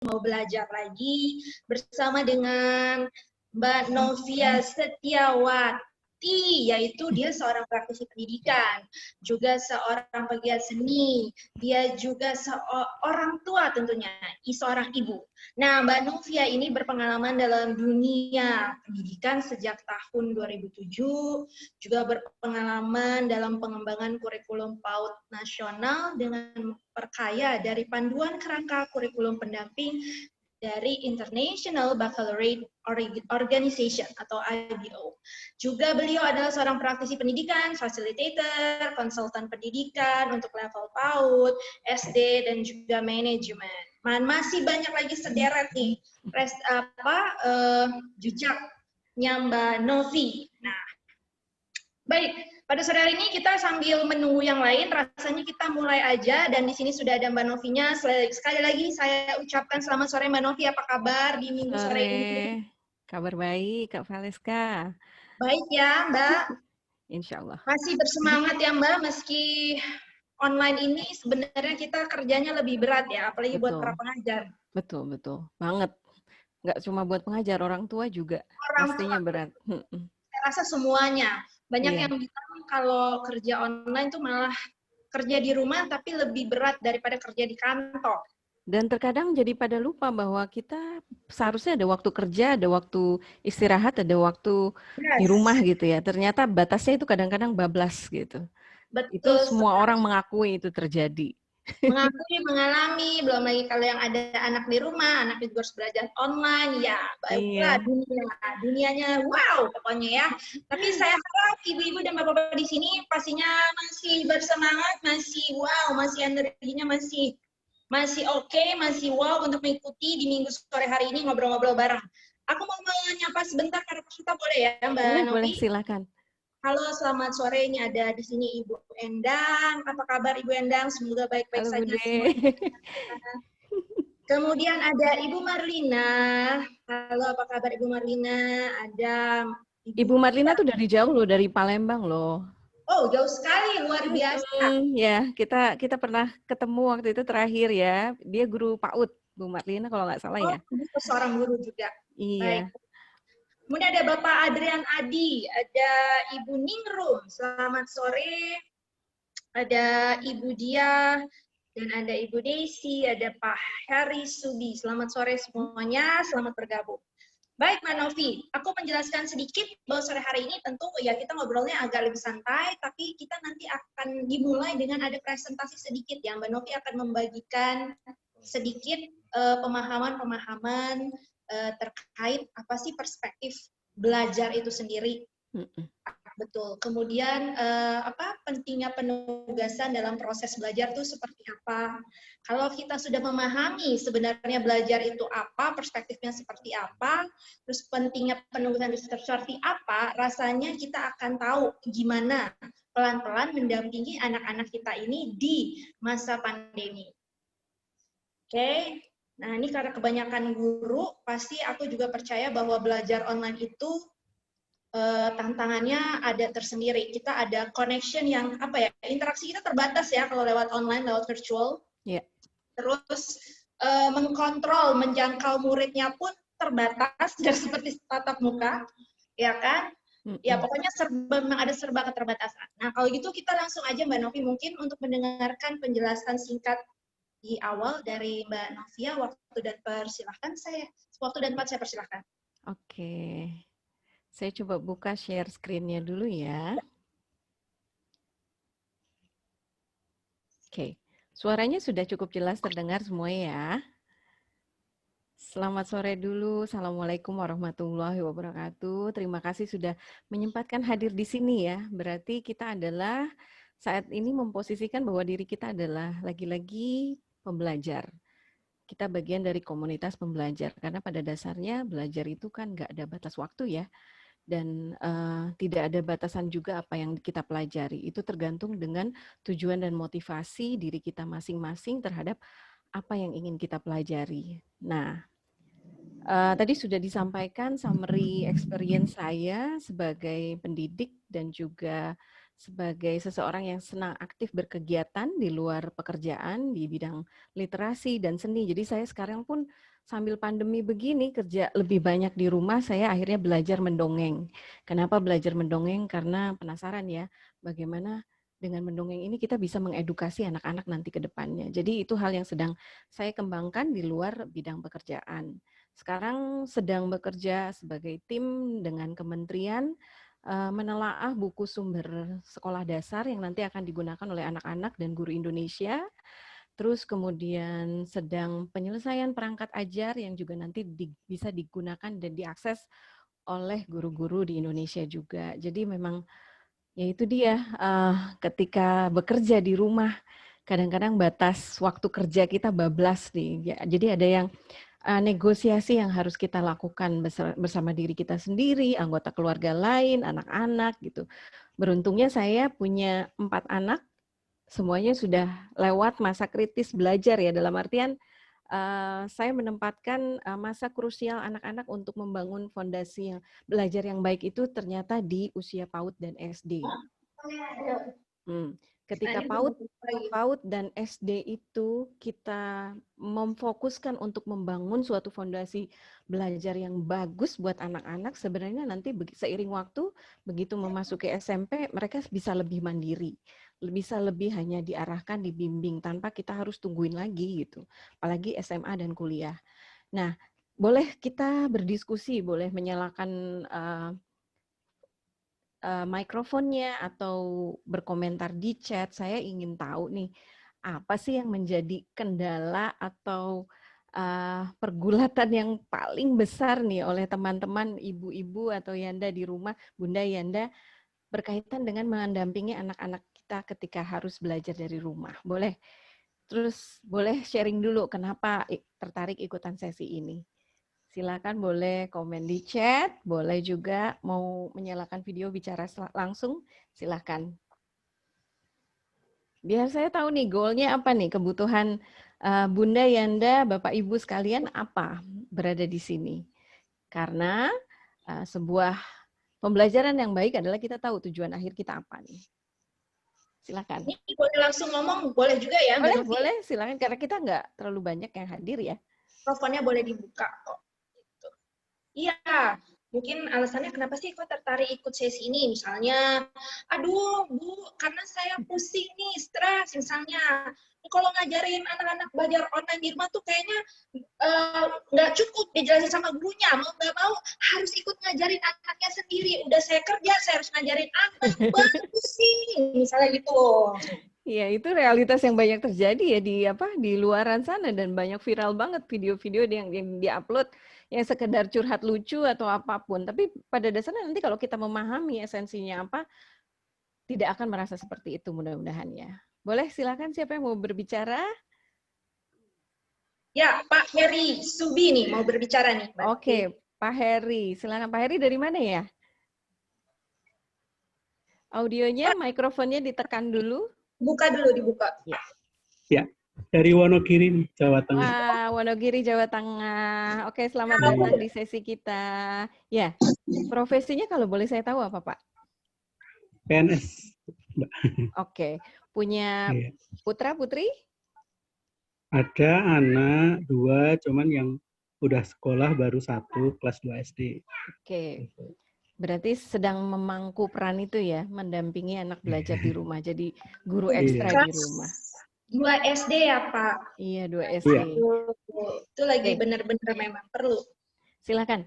mau belajar lagi bersama dengan Mbak Novia Setiawati, yaitu dia seorang praktisi pendidikan, juga seorang pegiat seni, dia juga seorang tua tentunya, seorang ibu. Nah, Mbak Novia ini berpengalaman dalam dunia pendidikan sejak tahun 2007, juga berpengalaman dalam pengembangan kurikulum PAUD nasional dengan memperkaya dari panduan kerangka kurikulum pendamping dari International Baccalaureate Organization atau IBO. Juga beliau adalah seorang praktisi pendidikan, facilitator, konsultan pendidikan untuk level PAUD, SD, dan juga manajemen. Masih banyak lagi sederet nih jejaknya Mbak Novi. Nah, baik, pada sore hari ini kita sambil menunggu yang lain, rasanya kita mulai aja, dan di sini sudah ada Mbak Novinya. Sekali lagi saya ucapkan selamat sore Mbak Novi, apa kabar di minggu sore ini? Kabar baik, Kak Valeska. Baik ya Mbak? Insya Allah. Masih bersemangat ya Mbak, meski online ini sebenarnya kita kerjanya lebih berat ya, apalagi buat para pengajar. Betul, banget. Nggak cuma buat pengajar, orang tua juga Orang tua, pastinya berat. saya rasa semuanya. Banyak yang bilang kalau kerja online tuh malah kerja di rumah tapi lebih berat daripada kerja di kantor. Dan terkadang jadi pada lupa bahwa kita seharusnya ada waktu kerja, ada waktu istirahat, ada waktu di rumah gitu ya. Ternyata batasnya itu kadang-kadang bablas gitu. Betul. Itu semua orang mengakui itu terjadi. Mengakui, mengalami, belum lagi kalau yang ada anak di rumah, anak juga harus belajar online, ya baiklah dunianya wow pokoknya ya. Tapi saya harap ibu-ibu dan bapak-bapak di sini pastinya masih bersemangat, masih wow, masih energinya masih oke, masih wow untuk mengikuti di minggu sore hari ini ngobrol-ngobrol bareng. Aku mau menyapa sebentar karena kita boleh ya Mbak Novi? Boleh, silakan. Halo, selamat sore. Ini ada di sini Ibu Endang. Apa kabar Ibu Endang? Semoga baik-baik saja. Kemudian ada Ibu Marlina. Halo, apa kabar Ibu Marlina? Ada Ibu Marlina tuh dari jauh loh, dari Palembang loh. Oh, jauh sekali, luar biasa. Ya, kita pernah ketemu waktu itu terakhir ya. Dia guru PAUD, Bu Marlina kalau nggak salah ya. Oh, seorang guru juga. Iya. Baik. Kemudian ada Bapak Adrian Adi, ada Ibu Ningrum. Selamat sore. Ada Ibu Dia, dan ada Ibu Desi, ada Pak Heri Subi. Selamat sore semuanya, selamat bergabung. Baik Mbak Novi, aku menjelaskan sedikit bahwa sore hari ini tentu ya kita ngobrolnya agak lebih santai, tapi kita nanti akan dimulai dengan ada presentasi sedikit ya. Mbak Novi akan membagikan sedikit pemahaman-pemahaman terkait apa sih perspektif belajar itu sendiri. Betul. Kemudian pentingnya penugasan dalam proses belajar itu seperti apa? Kalau kita sudah memahami sebenarnya belajar itu apa, perspektifnya seperti apa, terus pentingnya penugasan itu seperti apa, rasanya kita akan tahu gimana pelan-pelan mendampingi anak-anak kita ini di masa pandemi. Oke. Nah, ini karena kebanyakan guru, pasti aku juga percaya bahwa belajar online itu tantangannya ada tersendiri. Kita ada connection yang interaksi kita terbatas ya kalau lewat online, lewat virtual. Yeah. Terus mengkontrol, menjangkau muridnya pun terbatas, tidak seperti tatap muka, ya kan? Ya pokoknya memang ada serba keterbatasan. Nah kalau gitu kita langsung aja Mbak Novi mungkin untuk mendengarkan penjelasan singkat di awal dari Mbak Novia. Waktu dan tempat saya persilahkan. Oke. Saya coba buka share screen-nya dulu ya. Oke. Suaranya sudah cukup jelas terdengar semua ya. Selamat sore dulu. Assalamualaikum warahmatullahi wabarakatuh. Terima kasih sudah menyempatkan hadir di sini ya. Berarti kita adalah saat ini memposisikan bahwa diri kita adalah lagi-lagi pembelajar. Kita bagian dari komunitas pembelajar. Karena pada dasarnya belajar itu kan nggak ada batas waktu ya. Dan tidak ada batasan juga apa yang kita pelajari. Itu tergantung dengan tujuan dan motivasi diri kita masing-masing terhadap apa yang ingin kita pelajari. Nah, tadi sudah disampaikan summary experience saya sebagai pendidik dan juga sebagai seseorang yang senang aktif berkegiatan di luar pekerjaan di bidang literasi dan seni. Jadi saya sekarang pun sambil pandemi begini kerja lebih banyak di rumah, saya akhirnya belajar mendongeng. Kenapa belajar mendongeng? Karena penasaran ya, bagaimana dengan mendongeng ini kita bisa mengedukasi anak-anak nanti ke depannya. Jadi itu hal yang sedang saya kembangkan di luar bidang pekerjaan. Sekarang sedang bekerja sebagai tim dengan kementerian, menelaah buku sumber sekolah dasar yang nanti akan digunakan oleh anak-anak dan guru Indonesia. Terus kemudian sedang penyelesaian perangkat ajar yang juga nanti bisa digunakan dan diakses oleh guru-guru di Indonesia juga. Jadi memang ya itu dia, ketika bekerja di rumah, kadang-kadang batas waktu kerja kita bablas nih. Ya, jadi ada yang negosiasi yang harus kita lakukan bersama diri kita sendiri, anggota keluarga lain, anak-anak gitu. Beruntungnya saya punya 4 anak, semuanya sudah lewat masa kritis belajar ya, dalam artian saya menempatkan masa krusial anak-anak untuk membangun fondasi yang belajar yang baik itu ternyata di usia PAUD dan SD. Ketika PAUD dan SD itu kita memfokuskan untuk membangun suatu fondasi belajar yang bagus buat anak-anak, sebenarnya nanti seiring waktu begitu memasuki SMP mereka bisa lebih mandiri, bisa lebih hanya diarahkan, dibimbing tanpa kita harus tungguin lagi gitu. Apalagi SMA dan kuliah. Nah, boleh kita berdiskusi, boleh menyalakan mikrofonnya atau berkomentar di chat. Saya ingin tahu nih, apa sih yang menjadi kendala atau pergulatan yang paling besar nih oleh teman-teman ibu-ibu atau Yanda di rumah, Bunda Yanda, berkaitan dengan mendampingi anak-anak kita ketika harus belajar dari rumah. Boleh? Terus boleh sharing dulu kenapa tertarik ikutan sesi ini. Silakan boleh komen di chat, boleh juga mau menyalakan video bicara langsung, silakan. Biar saya tahu nih goalnya apa nih, kebutuhan Bunda, Yanda, Bapak, Ibu sekalian apa berada di sini. Karena sebuah pembelajaran yang baik adalah kita tahu tujuan akhir kita apa nih. Silakan. Ini boleh langsung ngomong, boleh juga ya? Boleh, silakan karena kita nggak terlalu banyak yang hadir ya. Mikrofonnya boleh dibuka kok. Iya, mungkin alasannya kenapa sih kok tertarik ikut sesi ini? Misalnya, aduh Bu, karena saya pusing nih, stres misalnya. Kalau ngajarin anak-anak belajar online di rumah tuh kayaknya nggak cukup dijelasin sama gurunya. Mau nggak mau harus ikut ngajarin anaknya sendiri. Udah saya kerja, saya harus ngajarin anak. Banget pusing, misalnya gitu loh. Iya, itu realitas yang banyak terjadi ya di luaran sana dan banyak viral banget video-video yang diupload yang sekedar curhat lucu atau apapun. Tapi pada dasarnya nanti kalau kita memahami esensinya apa, tidak akan merasa seperti itu mudah-mudahan ya. Boleh silakan siapa yang mau berbicara? Ya, Pak Heri Subi nih mau berbicara nih. Oke, Pak Heri. Silakan Pak Heri, dari mana ya? Audionya, mikrofonnya ditekan dulu. Buka dulu, dibuka. Ya, dari Wonogiri, Jawa Tengah. Wah, Wonogiri, Jawa Tengah. Oke, selamat datang di sesi kita. Ya, profesinya kalau boleh saya tahu apa, Pak? PNS. Oke, punya putra, putri? Ada anak 2, cuman yang udah sekolah baru 1, kelas 2 SD. Oke. Berarti sedang memangku peran itu ya, mendampingi anak belajar di rumah. Jadi guru ekstra di rumah. 2 SD ya, Pak? Iya, 2 SD. Itu lagi benar-benar memang perlu. Silakan.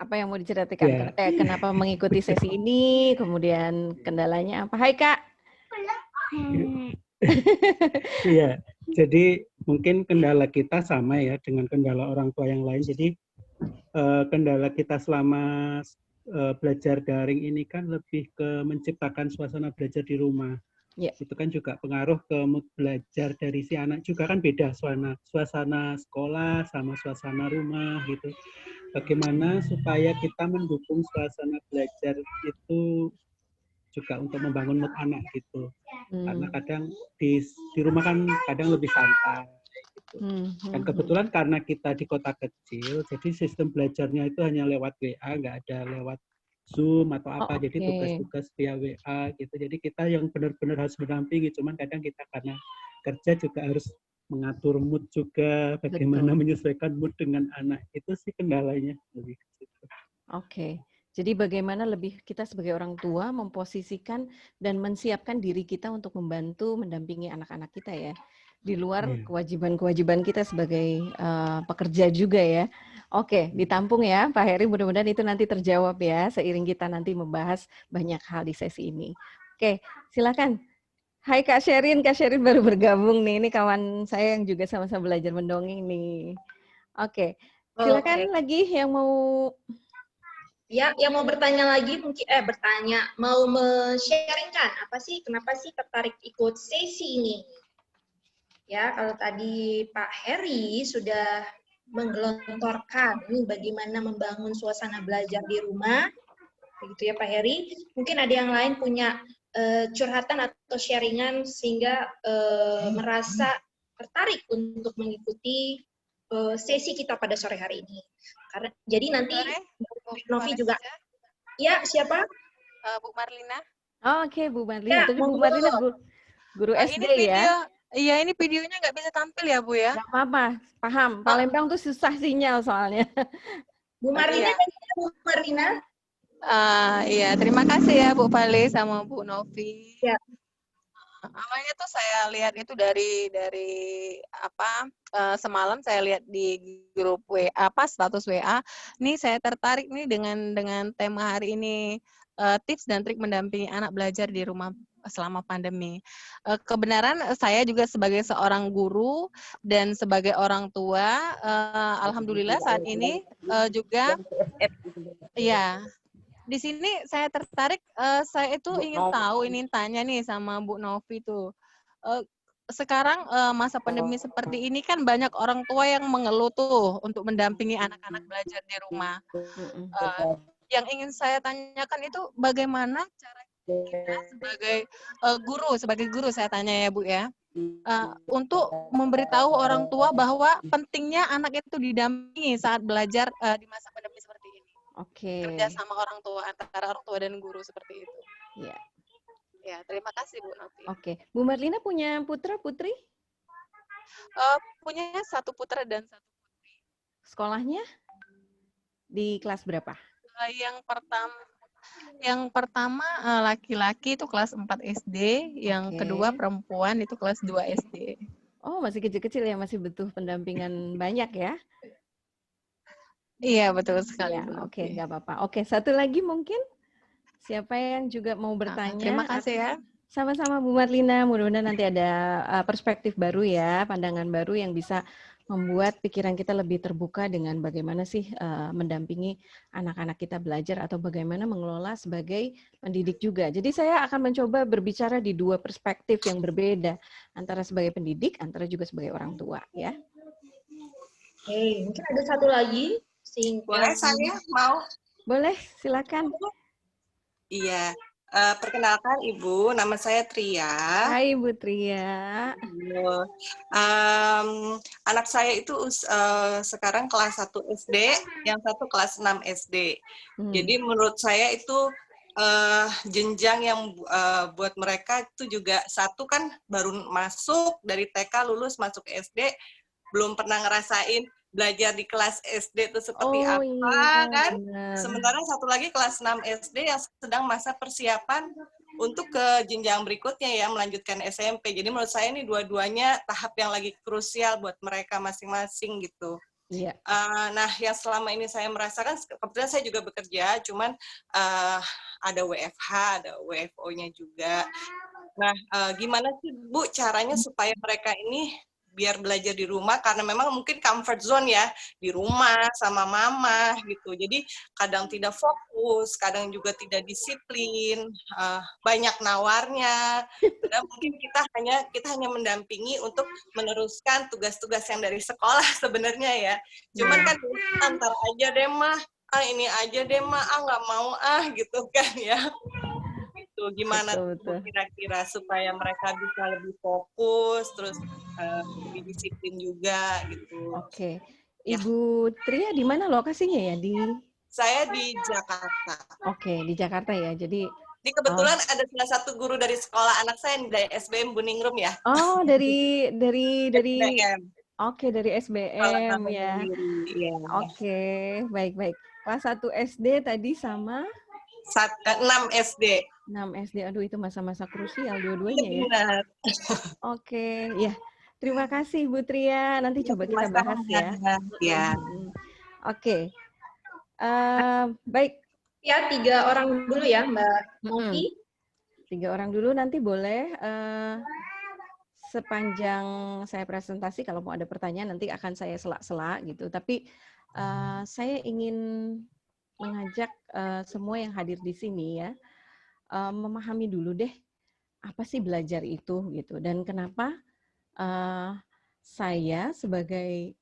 Apa yang mau diceritakan? Kenapa mengikuti sesi ini? Kemudian kendalanya apa? Hai, Kak. Iya, jadi mungkin kendala kita sama ya dengan kendala orang tua yang lain. Jadi kendala kita selama belajar daring ini kan lebih ke menciptakan suasana belajar di rumah. Itu kan juga pengaruh ke mood belajar dari si anak juga kan beda suasana sekolah sama suasana rumah gitu. Bagaimana supaya kita mendukung suasana belajar itu juga untuk membangun mood anak gitu. Karena kadang di rumah kan kadang lebih santai. Gitu. Dan kebetulan karena kita di kota kecil, jadi sistem belajarnya itu hanya lewat WA, nggak ada lewat Zoom atau apa. Jadi tugas-tugas via WA gitu. Jadi kita yang benar-benar harus mendampingi. Cuman kadang kita karena kerja juga harus mengatur mood juga, bagaimana Betul. menyesuaikan mood dengan anak. Itu sih kendalanya. Lebih ke situ. Oke. Jadi bagaimana lebih kita sebagai orang tua memposisikan dan mensiapkan diri kita untuk membantu mendampingi anak-anak kita ya. Di luar Iya. kewajiban-kewajiban kita sebagai pekerja juga ya. Oke, ditampung ya Pak Heri, mudah-mudahan itu nanti terjawab ya seiring kita nanti membahas banyak hal di sesi ini. Oke, silakan. Hai Kak Sherin baru bergabung nih. Ini kawan saya yang juga sama-sama belajar mendongeng nih. Oke, silakan lagi yang mau. Ya, yang mau bertanya lagi mungkin mau sharingkan apa sih, kenapa sih tertarik ikut sesi ini? Ya, kalau tadi Pak Heri sudah menggelontorkan bagaimana membangun suasana belajar di rumah, begitu ya Pak Heri. Mungkin ada yang lain punya curhatan atau sharingan sehingga merasa tertarik untuk mengikuti sesi kita pada sore hari ini. Karena jadi nanti Novi juga. Ya, siapa? Bu Marlina. Oh, oke, Bu Marlina. Ya, Tapi Bu Marlina guru SD ini video, ya? Iya, ini videonya nggak bisa tampil ya, Bu ya? Nggak apa-apa, paham. Palembang tuh susah sinyal soalnya. Bu Marlina, Iya. Bu Marlina. Iya, terima kasih ya Bu Pali sama Bu Novi. Ya. Awalnya tuh saya lihat itu dari semalam saya lihat di grup WA, status WA. Nih saya tertarik nih dengan tema hari ini, tips dan trik mendampingi anak belajar di rumah selama pandemi. Kebenaran saya juga sebagai seorang guru dan sebagai orang tua, alhamdulillah saat ini juga ya. Di sini saya tertarik, saya itu ingin tanya nih sama Bu Novi tuh. Sekarang masa pandemi seperti ini kan banyak orang tua yang mengeluh tuh untuk mendampingi anak-anak belajar di rumah. Yang ingin saya tanyakan itu bagaimana cara kita sebagai guru saya tanya ya Bu ya, untuk memberitahu orang tua bahwa pentingnya anak itu didampingi saat belajar di masa pandemi seperti ini. Oke. Kerja sama orang tua, antara orang tua dan guru seperti itu. Iya. Ya, terima kasih Bu Novi. Oke. Bu Marlina punya putra putri? Punya 1 putra dan 1 putri. Sekolahnya di kelas berapa? Yang pertama laki-laki itu kelas 4 SD, yang kedua perempuan itu kelas 2 SD. Oh, masih kecil-kecil ya, masih butuh pendampingan banyak ya? Iya, betul sekali. Ya, oke, nggak apa-apa. Oke, satu lagi mungkin siapa yang juga mau bertanya? Terima kasih ya. Sama-sama Bu Marlina, mudah-mudahan nanti ada perspektif baru ya, pandangan baru yang bisa membuat pikiran kita lebih terbuka dengan bagaimana sih mendampingi anak-anak kita belajar atau bagaimana mengelola sebagai pendidik juga. Jadi saya akan mencoba berbicara di 2 perspektif yang berbeda, antara sebagai pendidik, antara juga sebagai orang tua ya. Oke, mungkin ada satu lagi. Boleh saya mau? Boleh, silakan. Iya, perkenalkan Ibu, nama saya Tria. Hai Bu Tria. Anak saya itu sekarang kelas 1 SD, yang satu kelas 6 SD. Jadi menurut saya itu jenjang yang buat mereka itu juga satu kan baru masuk dari TK lulus masuk SD, belum pernah ngerasain belajar di kelas SD itu seperti apa kan. Benar. Sementara satu lagi kelas 6 SD yang sedang masa persiapan untuk ke jenjang berikutnya ya, melanjutkan SMP. Jadi menurut saya ini dua-duanya tahap yang lagi krusial buat mereka masing-masing gitu. Iya. Nah, yang selama ini saya merasakan, kebetulan saya juga bekerja, cuman ada WFH, ada WFO-nya juga. Nah, gimana sih Bu caranya supaya mereka ini biar belajar di rumah, karena memang mungkin comfort zone ya, di rumah sama mama gitu. Jadi kadang tidak fokus, kadang juga tidak disiplin, banyak nawarnya. Padahal mungkin kita hanya mendampingi untuk meneruskan tugas-tugas yang dari sekolah sebenarnya ya. Cuman kan antar aja deh mah, ini aja deh mah, nggak mau gitu kan ya. Gimana betul. Kira-kira supaya mereka bisa lebih fokus, terus lebih disiplin juga gitu. Oke. Ibu Tria di mana lokasinya ya? Saya di Jakarta. Oke, di Jakarta ya. Jadi Ini kebetulan ada salah satu guru dari sekolah anak saya dari SBM Buningrum ya. Oh, dari SBM. Oke, dari Sekolah SBM Taman ya. Mandiri. Iya. Oke, baik-baik. Kelas 1 SD tadi sama 6 SD. 6 SD. Aduh, itu masa-masa krusial Iya dua-duanya ya. benar. Oke, ya. Terima kasih Bu Tria. Nanti coba kita bahas ya. Ya. Oke. Baik. Ya, 3 orang dulu ya, Mbak Novi. 3 orang dulu, nanti boleh sepanjang saya presentasi kalau mau ada pertanyaan nanti akan saya sela-sela gitu. Tapi saya ingin mengajak semua yang hadir di sini ya memahami dulu deh apa sih belajar itu gitu, dan kenapa saya sebagai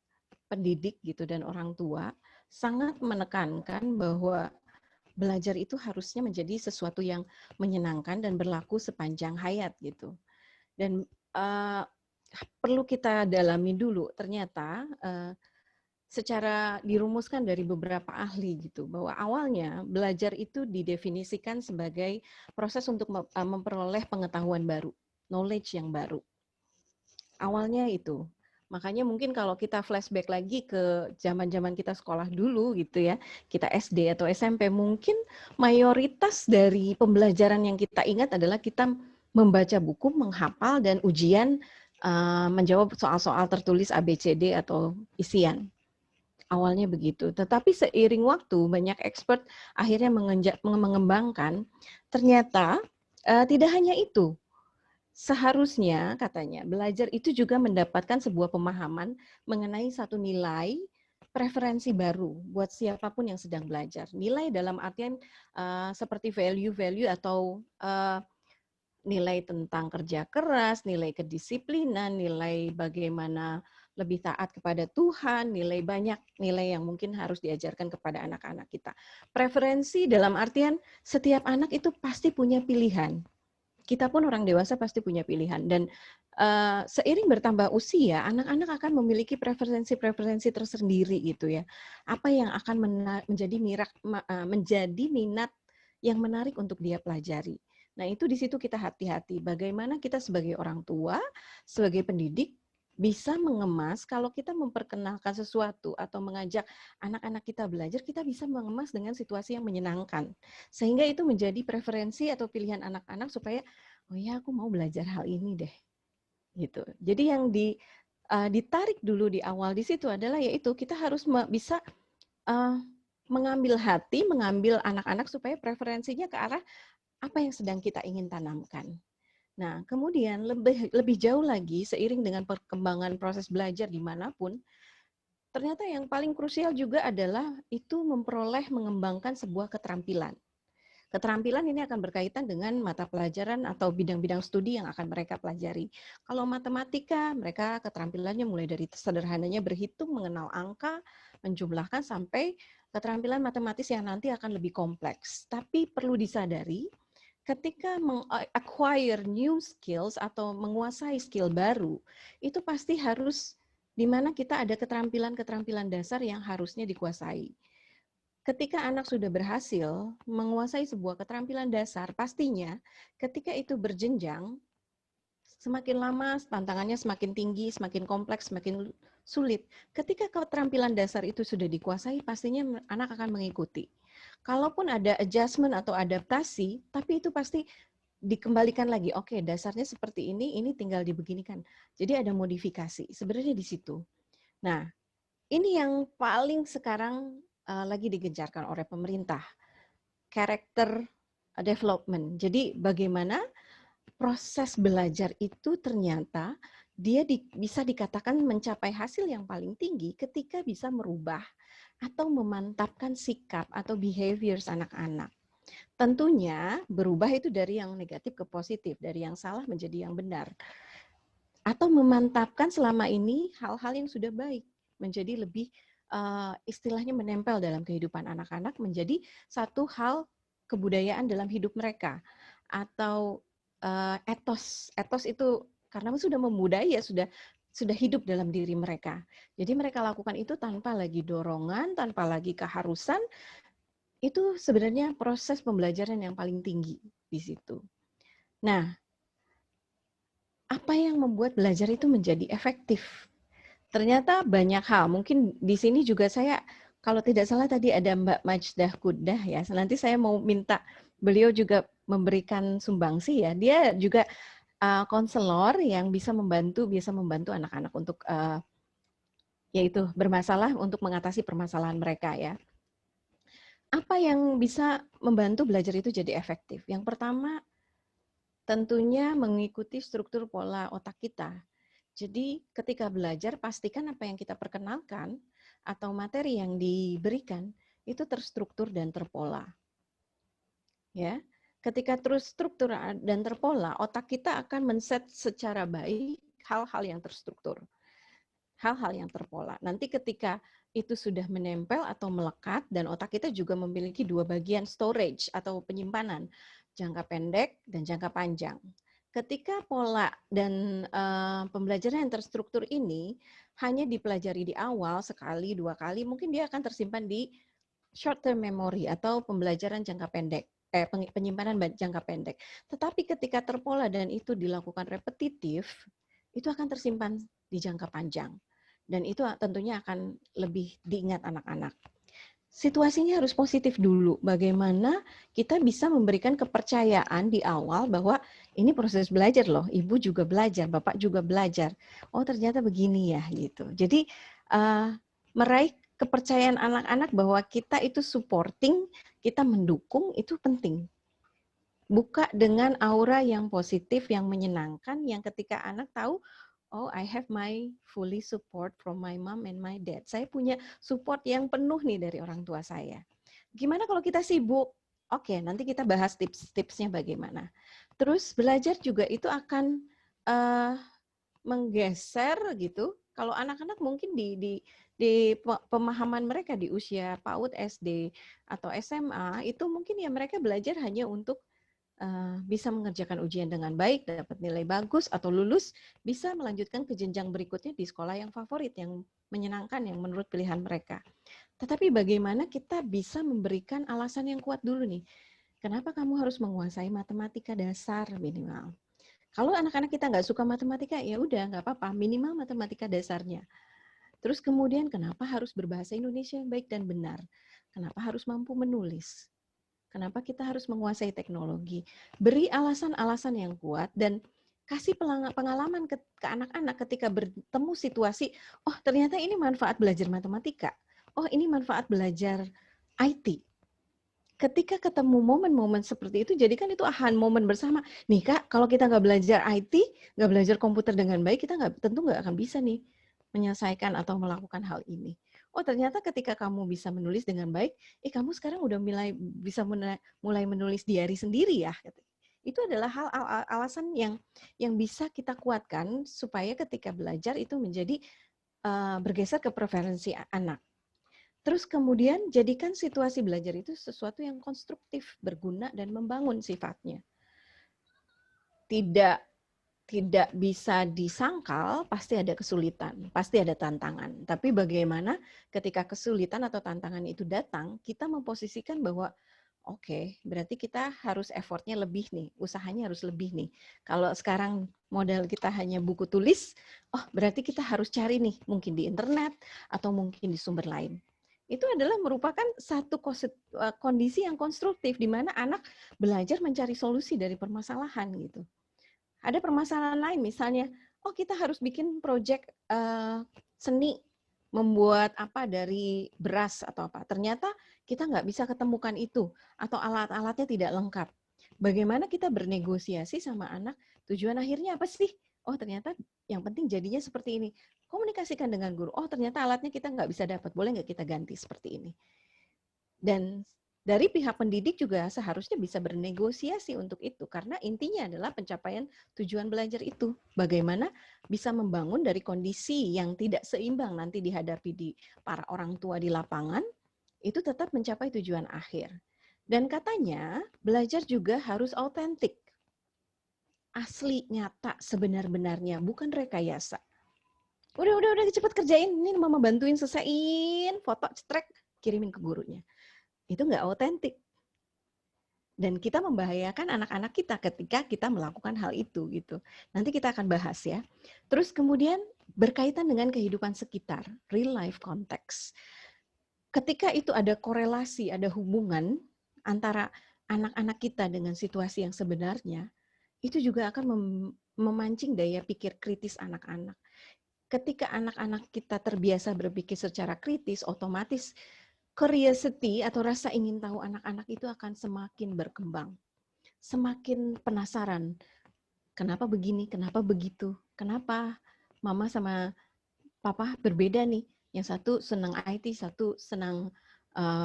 pendidik gitu dan orang tua sangat menekankan bahwa belajar itu harusnya menjadi sesuatu yang menyenangkan dan berlaku sepanjang hayat gitu. Dan perlu kita dalami dulu, ternyata secara dirumuskan dari beberapa ahli gitu, bahwa awalnya belajar itu didefinisikan sebagai proses untuk memperoleh pengetahuan baru, knowledge yang baru. Awalnya itu. Makanya mungkin kalau kita flashback lagi ke zaman-zaman kita sekolah dulu gitu ya, kita SD atau SMP, mungkin mayoritas dari pembelajaran yang kita ingat adalah kita membaca buku, menghafal, dan ujian menjawab soal-soal tertulis ABCD atau isian. Awalnya begitu. Tetapi seiring waktu, banyak expert akhirnya mengembangkan, ternyata tidak hanya itu. Seharusnya katanya belajar itu juga mendapatkan sebuah pemahaman mengenai satu nilai preferensi baru buat siapapun yang sedang belajar. Nilai dalam artian seperti value-value atau nilai tentang kerja keras, nilai kedisiplinan, nilai bagaimana lebih taat kepada Tuhan, nilai banyak nilai yang mungkin harus diajarkan kepada anak-anak kita. Preferensi dalam artian setiap anak itu pasti punya pilihan. Kita pun orang dewasa pasti punya pilihan, dan seiring bertambah usia, anak-anak akan memiliki preferensi-preferensi tersendiri gitu ya. Apa yang akan menjadi minat yang menarik untuk dia pelajari. Nah, itu di situ kita hati-hati. Bagaimana kita sebagai orang tua, sebagai pendidik bisa mengemas, kalau kita memperkenalkan sesuatu atau mengajak anak-anak kita belajar, kita bisa mengemas dengan situasi yang menyenangkan. Sehingga itu menjadi preferensi atau pilihan anak-anak supaya, oh ya aku mau belajar hal ini deh. Gitu. Jadi yang ditarik dulu di awal di situ adalah yaitu kita harus bisa mengambil hati, mengambil anak-anak supaya preferensinya ke arah apa yang sedang kita ingin tanamkan. Nah, kemudian lebih jauh lagi, seiring dengan perkembangan proses belajar dimanapun, ternyata yang paling krusial juga adalah itu mengembangkan sebuah keterampilan. Keterampilan ini akan berkaitan dengan mata pelajaran atau bidang-bidang studi yang akan mereka pelajari. Kalau matematika, mereka keterampilannya mulai dari sederhananya berhitung, mengenal angka, menjumlahkan, sampai keterampilan matematis yang nanti akan lebih kompleks. Tapi perlu disadari, ketika acquire new skills atau menguasai skill baru, itu pasti harus di mana kita ada keterampilan-keterampilan dasar yang harusnya dikuasai. Ketika anak sudah berhasil menguasai sebuah keterampilan dasar, pastinya ketika itu berjenjang, semakin lama tantangannya semakin tinggi, semakin kompleks, semakin sulit. Ketika keterampilan dasar itu sudah dikuasai, pastinya anak akan mengikuti. Kalaupun ada adjustment atau adaptasi, tapi itu pasti dikembalikan lagi. Oke, dasarnya seperti ini tinggal dibeginikan. Jadi ada modifikasi. Sebenarnya di situ. Nah, ini yang paling sekarang lagi digencarkan oleh pemerintah. Character development. Jadi bagaimana proses belajar itu ternyata dia bisa dikatakan mencapai hasil yang paling tinggi ketika bisa merubah atau memantapkan sikap atau behaviors anak-anak. Tentunya berubah itu dari yang negatif ke positif, dari yang salah menjadi yang benar. Atau memantapkan selama ini hal-hal yang sudah baik, menjadi lebih istilahnya menempel dalam kehidupan anak-anak, menjadi satu hal kebudayaan dalam hidup mereka. Atau etos itu karena sudah membudaya, sudah hidup dalam diri mereka. Jadi mereka lakukan itu tanpa lagi dorongan, tanpa lagi keharusan. Itu sebenarnya proses pembelajaran yang paling tinggi. di situ. Nah, apa yang membuat belajar itu menjadi efektif? Ternyata banyak hal. Mungkin di sini juga saya, kalau tidak salah tadi ada Mbak Majdah Kudah ya. Nanti saya mau minta beliau juga memberikan sumbangsi ya. Dia juga konselor yang bisa membantu anak-anak untuk yaitu bermasalah untuk mengatasi permasalahan mereka ya. Apa yang bisa membantu belajar itu jadi efektif? Yang pertama, tentunya mengikuti struktur pola otak kita. Jadi ketika belajar, pastikan apa yang kita perkenalkan atau materi yang diberikan itu terstruktur dan terpola. Ya, ketika terus struktur dan terpola, otak kita akan men-set secara baik hal-hal yang terstruktur, hal-hal yang terpola. Nanti ketika itu sudah menempel atau melekat, dan otak kita juga memiliki dua bagian storage atau penyimpanan, jangka pendek dan jangka panjang. Ketika pola dan pembelajaran yang terstruktur ini hanya dipelajari di awal, sekali, dua kali, mungkin dia akan tersimpan di short term memory atau pembelajaran jangka pendek, penyimpanan jangka pendek. Tetapi ketika terpola dan itu dilakukan repetitif, itu akan tersimpan di jangka panjang. Dan itu tentunya akan lebih diingat anak-anak. Situasinya harus positif dulu. Bagaimana kita bisa memberikan kepercayaan di awal bahwa ini proses belajar loh. Ibu juga belajar, bapak juga belajar. Oh ternyata begini ya gitu. Jadi meraih kepercayaan anak-anak bahwa kita itu supporting, kita mendukung, itu penting. Buka dengan aura yang positif, yang menyenangkan, yang ketika anak tahu, oh, I have my fully support from my mom and my dad. Saya punya support yang penuh nih dari orang tua saya. Gimana kalau kita sibuk? Oke, nanti kita bahas tips-tipsnya bagaimana. Terus belajar juga itu akan menggeser gitu. Kalau anak-anak mungkin di pemahaman mereka di usia PAUD, SD, atau SMA, itu mungkin ya mereka belajar hanya untuk bisa mengerjakan ujian dengan baik, dapat nilai bagus, atau lulus, bisa melanjutkan ke jenjang berikutnya di sekolah yang favorit, yang menyenangkan, yang menurut pilihan mereka. Tetapi bagaimana kita bisa memberikan alasan yang kuat dulu nih. Kenapa kamu harus menguasai matematika dasar minimal? Kalau anak-anak kita nggak suka matematika, ya udah nggak apa-apa, minimal matematika dasarnya. Terus kemudian kenapa harus berbahasa Indonesia yang baik dan benar? Kenapa harus mampu menulis? Kenapa kita harus menguasai teknologi? Beri alasan-alasan yang kuat dan kasih pengalaman ke anak-anak ketika bertemu situasi, oh ternyata ini manfaat belajar matematika, oh ini manfaat belajar IT. Ketika ketemu momen-momen seperti itu, jadikan itu momen bersama. Nih Kak, kalau kita nggak belajar IT, nggak belajar komputer dengan baik, kita tentu nggak akan bisa nih menyelesaikan atau melakukan hal ini. Oh ternyata ketika kamu bisa menulis dengan baik, kamu sekarang udah bisa mulai menulis diary sendiri ya. Itu adalah alasan yang bisa kita kuatkan supaya ketika belajar itu menjadi bergeser ke preferensi anak. Terus kemudian jadikan situasi belajar itu sesuatu yang konstruktif, berguna dan membangun sifatnya. Tidak bisa disangkal, pasti ada kesulitan, pasti ada tantangan. Tapi bagaimana ketika kesulitan atau tantangan itu datang, kita memposisikan bahwa oke, berarti kita harus effortnya lebih nih, usahanya harus lebih nih. Kalau sekarang modal kita hanya buku tulis, oh berarti kita harus cari nih, mungkin di internet atau mungkin di sumber lain. Itu adalah merupakan satu kondisi yang konstruktif, di mana anak belajar mencari solusi dari permasalahan gitu. Ada permasalahan lain, misalnya, oh kita harus bikin proyek seni, membuat apa dari beras atau apa. Ternyata kita nggak bisa ketemukan itu, atau alat-alatnya tidak lengkap. Bagaimana kita bernegosiasi sama anak, tujuan akhirnya apa sih? Oh ternyata yang penting jadinya seperti ini. Komunikasikan dengan guru, oh ternyata alatnya kita nggak bisa dapat, boleh nggak kita ganti seperti ini. Dan dari pihak pendidik juga seharusnya bisa bernegosiasi untuk itu, karena intinya adalah pencapaian tujuan belajar itu. Bagaimana bisa membangun dari kondisi yang tidak seimbang nanti dihadapi di para orang tua di lapangan, itu tetap mencapai tujuan akhir. Dan katanya belajar juga harus autentik, asli, nyata, sebenar-benarnya, bukan rekayasa. Udah cepet kerjain, ini mama bantuin selesaiin, foto cetrek, kirimin ke gurunya. Itu nggak autentik. Dan kita membahayakan anak-anak kita ketika kita melakukan hal itu gitu. Nanti kita akan bahas ya. Terus kemudian berkaitan dengan kehidupan sekitar, real life context. Ketika itu ada korelasi, ada hubungan antara anak-anak kita dengan situasi yang sebenarnya, itu juga akan memancing daya pikir kritis anak-anak. Ketika anak-anak kita terbiasa berpikir secara kritis, otomatis curiosity atau rasa ingin tahu anak-anak itu akan semakin berkembang. Semakin penasaran. Kenapa begini? Kenapa begitu? Kenapa mama sama papa berbeda nih? Yang satu senang IT, satu senang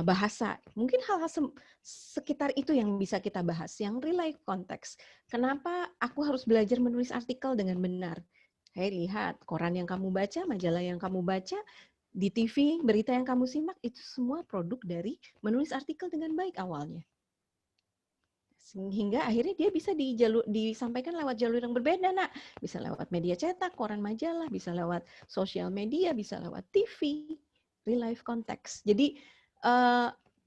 bahasa. Mungkin hal-hal sekitar itu yang bisa kita bahas. Yang real life context. Kenapa aku harus belajar menulis artikel dengan benar? Hei, lihat, koran yang kamu baca, majalah yang kamu baca, di TV, berita yang kamu simak, itu semua produk dari menulis artikel dengan baik awalnya. Sehingga akhirnya dia bisa disampaikan lewat jalur yang berbeda, nak. Bisa lewat media cetak, koran majalah, bisa lewat sosial media, bisa lewat TV, real life context. Jadi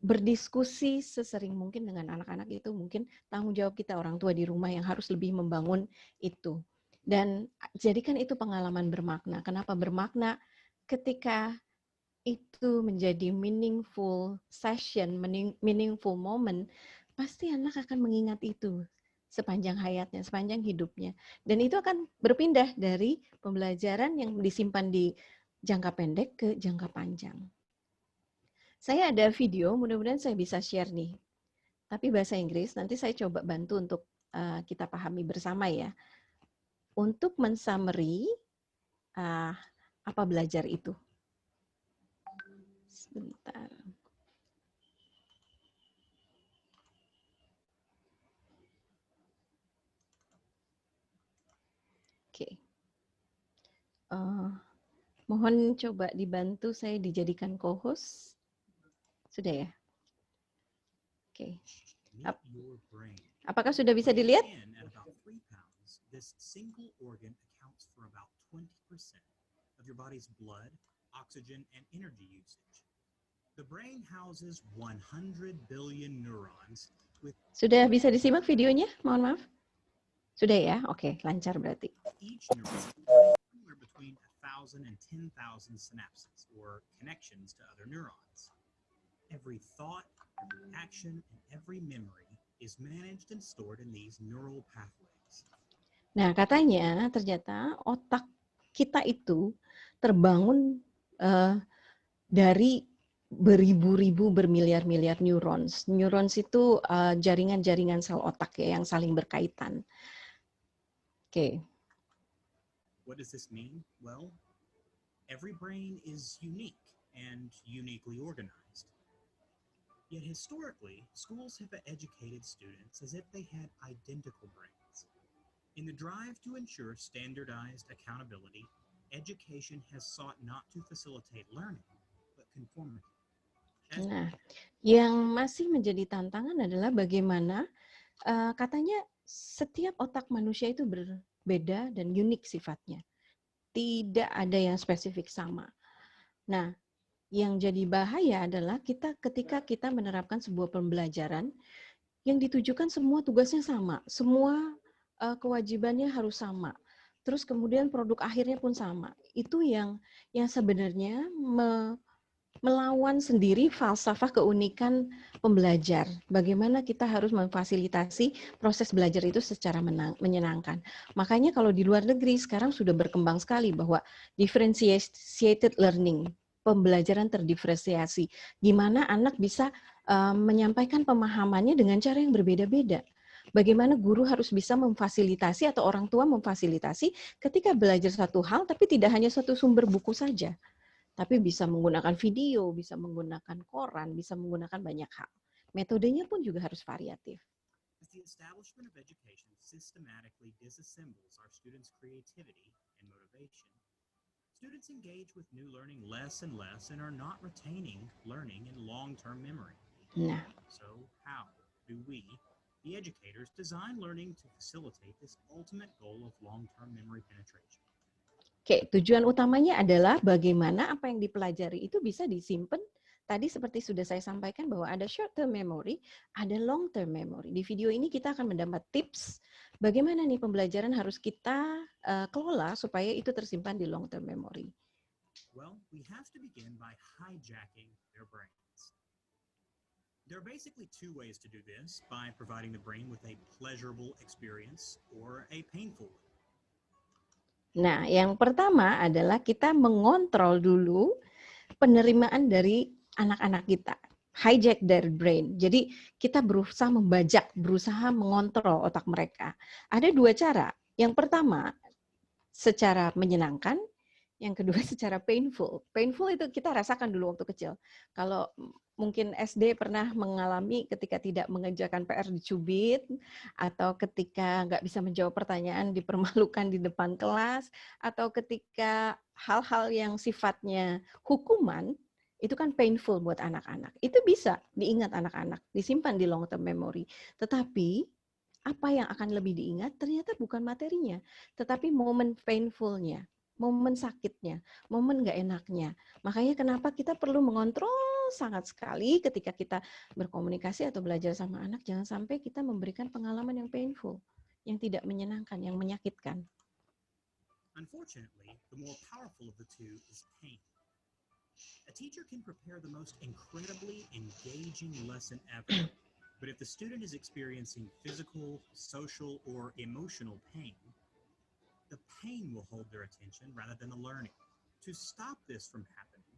berdiskusi sesering mungkin dengan anak-anak itu mungkin tanggung jawab kita orang tua di rumah yang harus lebih membangun itu. Dan jadikan itu pengalaman bermakna. Kenapa bermakna? Ketika itu menjadi meaningful session, meaningful moment, pasti anak akan mengingat itu sepanjang hayatnya, sepanjang hidupnya. Dan itu akan berpindah dari pembelajaran yang disimpan di jangka pendek ke jangka panjang. Saya ada video, mudah-mudahan saya bisa share nih. Tapi bahasa Inggris, nanti saya coba bantu untuk kita pahami bersama ya. Untuk mensummary apa belajar itu. Sebentar. Oke. Mohon coba dibantu saya dijadikan co-host. Sudah ya? Oke. Apakah sudah bisa dilihat? This single organ accounts for about 20% of your body's blood, oxygen, and energy usage. The brain houses 100 billion neurons with... Sudah bisa disimak videonya? Mohon maaf. Sudah ya? Oke, lancar berarti. Each neuron somewhere between 1,000 and 10,000 synapses or connections to other neurons. Every thought, every action, and every memory is managed and stored in these neural pathways. Nah, katanya ternyata otak kita itu terbangun dari beribu-ribu, bermiliar-miliar neurons. Neurons itu jaringan-jaringan sel otak ya yang saling berkaitan. Oke. What does this mean? Well, every brain is unique and uniquely organized. Yet historically, schools have educated students as if they had identical brains. In the drive to ensure standardized accountability, education has sought not to facilitate learning, but conformity. Nah, yang masih menjadi tantangan adalah bagaimana katanya setiap otak manusia itu berbeda dan unik sifatnya. Tidak ada yang spesifik sama. Nah, yang jadi bahaya adalah ketika kita menerapkan sebuah pembelajaran yang ditujukan semua tugasnya sama, semua kewajibannya harus sama. Terus kemudian produk akhirnya pun sama. Itu yang sebenarnya melawan sendiri falsafah keunikan pembelajar. Bagaimana kita harus memfasilitasi proses belajar itu secara menyenangkan. Makanya kalau di luar negeri sekarang sudah berkembang sekali bahwa differentiated learning, pembelajaran terdiferensiasi, di mana anak bisa menyampaikan pemahamannya dengan cara yang berbeda-beda. Bagaimana guru harus bisa memfasilitasi atau orang tua memfasilitasi ketika belajar satu hal, tapi tidak hanya satu sumber buku saja. Tapi bisa menggunakan video, bisa menggunakan koran, bisa menggunakan banyak hal. Metodenya pun juga harus variatif. As the establishment of education systematically disassembles our students' creativity and motivation, students engage with new learning less and less and are not retaining learning in long-term memory. Nah. So how do we, the educators, design learning to facilitate this ultimate goal of long-term memory penetration? Oke, tujuan utamanya adalah bagaimana apa yang dipelajari itu bisa disimpan tadi seperti sudah saya sampaikan bahwa ada short term memory, ada long term memory. Di video ini kita akan mendapat tips bagaimana nih pembelajaran harus kita kelola supaya itu tersimpan di long term memory. Well, we have to begin by hijacking their brains. There are basically two ways to do this, by providing the brain with a pleasurable experience or a painful one. Nah, yang pertama adalah kita mengontrol dulu penerimaan dari anak-anak kita. Hijack their brain. Jadi kita berusaha membajak, berusaha mengontrol otak mereka. Ada dua cara. Yang pertama, secara menyenangkan. Yang kedua secara painful. Painful itu kita rasakan dulu waktu kecil. Kalau mungkin SD pernah mengalami ketika tidak mengerjakan PR dicubit, atau ketika nggak bisa menjawab pertanyaan dipermalukan di depan kelas, atau ketika hal-hal yang sifatnya hukuman, itu kan painful buat anak-anak. Itu bisa diingat anak-anak, disimpan di long term memory. Tetapi apa yang akan lebih diingat ternyata bukan materinya, tetapi momen painfulnya. Momen sakitnya, momen nggak enaknya. Makanya kenapa kita perlu mengontrol sangat sekali ketika kita berkomunikasi atau belajar sama anak, jangan sampai kita memberikan pengalaman yang painful, yang tidak menyenangkan, yang menyakitkan. Unfortunately, the more powerful of the two is pain. A teacher can prepare the most incredibly engaging lesson ever, but if the student is experiencing physical, social, or emotional pain, the pain will hold their attention rather than the learning. To stop this from happening,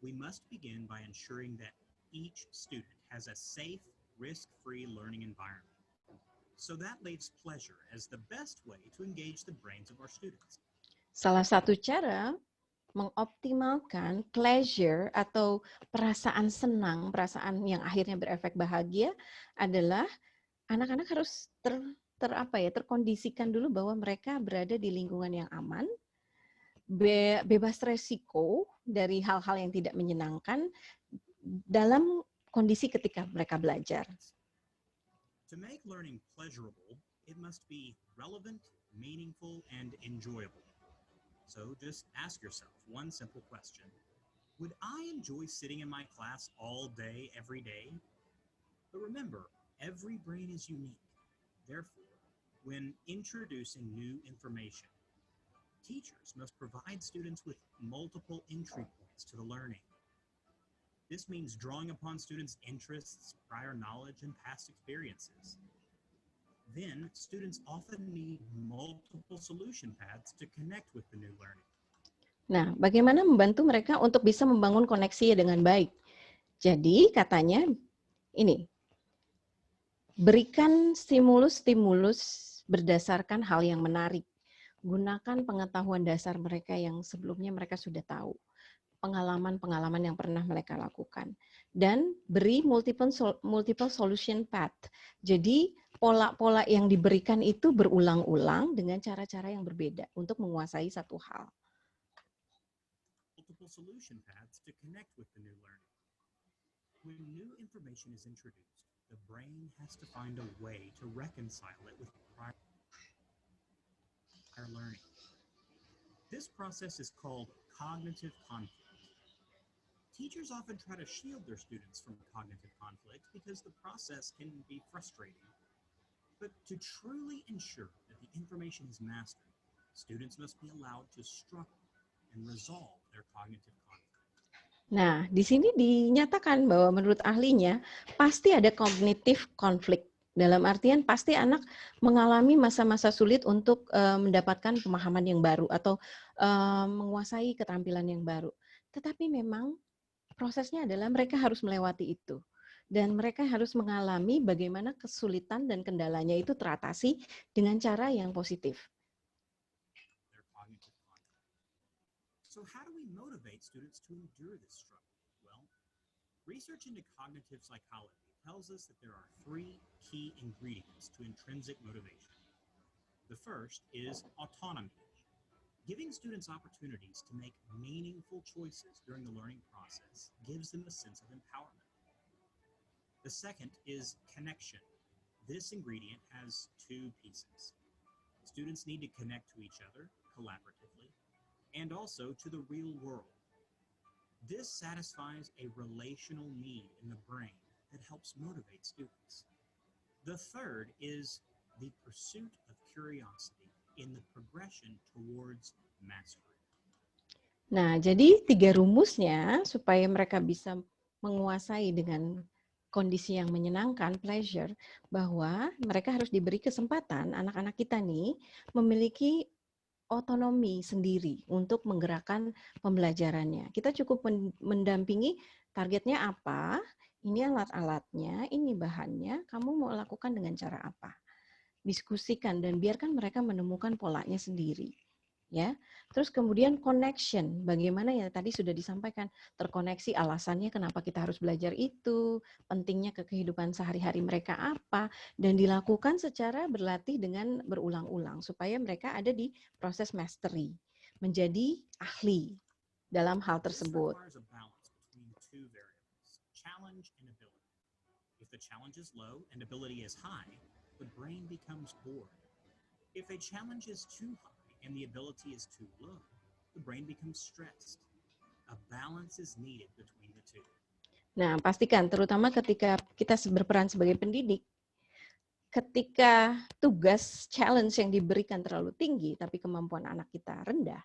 we must begin by ensuring that each student has a safe, risk-free learning environment. So that leaves pleasure as the best way to engage the brains of our students. Salah satu cara mengoptimalkan pleasure atau perasaan senang, perasaan yang akhirnya berefek bahagia adalah anak-anak harus terkondisikan dulu bahwa mereka berada di lingkungan yang aman, bebas resiko dari hal-hal yang tidak menyenangkan dalam kondisi ketika mereka belajar. To make learning pleasurable, it must be relevant, meaningful, and enjoyable. So just ask yourself one simple question. Would I enjoy sitting in my class all day, every day? But remember, every brain is unique. Therefore, when introducing new information, teachers must provide students with multiple entry points to the learning. This means drawing upon students' interests, prior knowledge, and past experiences. Then, students often need multiple solution paths to connect with the new learning. Nah, bagaimana membantu mereka untuk bisa membangun koneksi dengan baik? Jadi, katanya ini, berikan stimulus-stimulus berdasarkan hal yang menarik. Gunakan pengetahuan dasar mereka yang sebelumnya mereka sudah tahu. Pengalaman-pengalaman yang pernah mereka lakukan. Dan beri multiple solution path. Jadi pola-pola yang diberikan itu berulang-ulang dengan cara-cara yang berbeda untuk menguasai satu hal. Multiple solution paths to connect with the new learning. When new information is introduced, the brain has to find a way to reconcile it with prior learning. This process is called cognitive conflict. Teachers often try to shield their students from cognitive conflict because the process can be frustrating. But to truly ensure that the information is mastered, students must be allowed to struggle and resolve their cognitive conflict. Nah, di sini dinyatakan bahwa menurut ahlinya pasti ada cognitive conflict. Dalam artian pasti anak mengalami masa-masa sulit untuk mendapatkan pemahaman yang baru atau menguasai keterampilan yang baru. Tetapi memang prosesnya adalah mereka harus melewati itu. Dan mereka harus mengalami bagaimana kesulitan dan kendalanya itu teratasi dengan cara yang positif. So how do we motivate students to endure this struggle? Well, research into cognitive psychology tells us that there are three key ingredients to intrinsic motivation. The first is autonomy. Giving students opportunities to make meaningful choices during the learning process gives them a sense of empowerment. The second is connection. This ingredient has two pieces. Students need to connect to each other collaboratively and also to the real world. This satisfies a relational need in the brain that helps motivate students. The third is the pursuit of curiosity in the progression towards mastery. Nah, jadi 3 rumusnya supaya mereka bisa menguasai dengan kondisi yang menyenangkan, pleasure, bahwa mereka harus diberi kesempatan, anak-anak kita nih, memiliki otonomi sendiri untuk menggerakkan pembelajarannya. Kita cukup mendampingi targetnya apa, ini alat-alatnya, ini bahannya, kamu mau lakukan dengan cara apa. Diskusikan dan biarkan mereka menemukan polanya sendiri. Ya, terus kemudian connection, bagaimana ya tadi sudah disampaikan, terkoneksi alasannya kenapa kita harus belajar itu, pentingnya ke kehidupan sehari-hari mereka apa, dan dilakukan secara berlatih dengan berulang-ulang supaya mereka ada di proses mastery, menjadi ahli dalam hal This tersebut. requires a balance between two variables, challenge and ability. If the challenge is low and ability is high, the brain becomes bored. If a challenge is too high and the ability is too low, the brain becomes stressed. A balance is needed between the two. Nah, pastikan terutama ketika kita berperan sebagai pendidik, ketika tugas challenge yang diberikan terlalu tinggi tapi kemampuan anak kita rendah,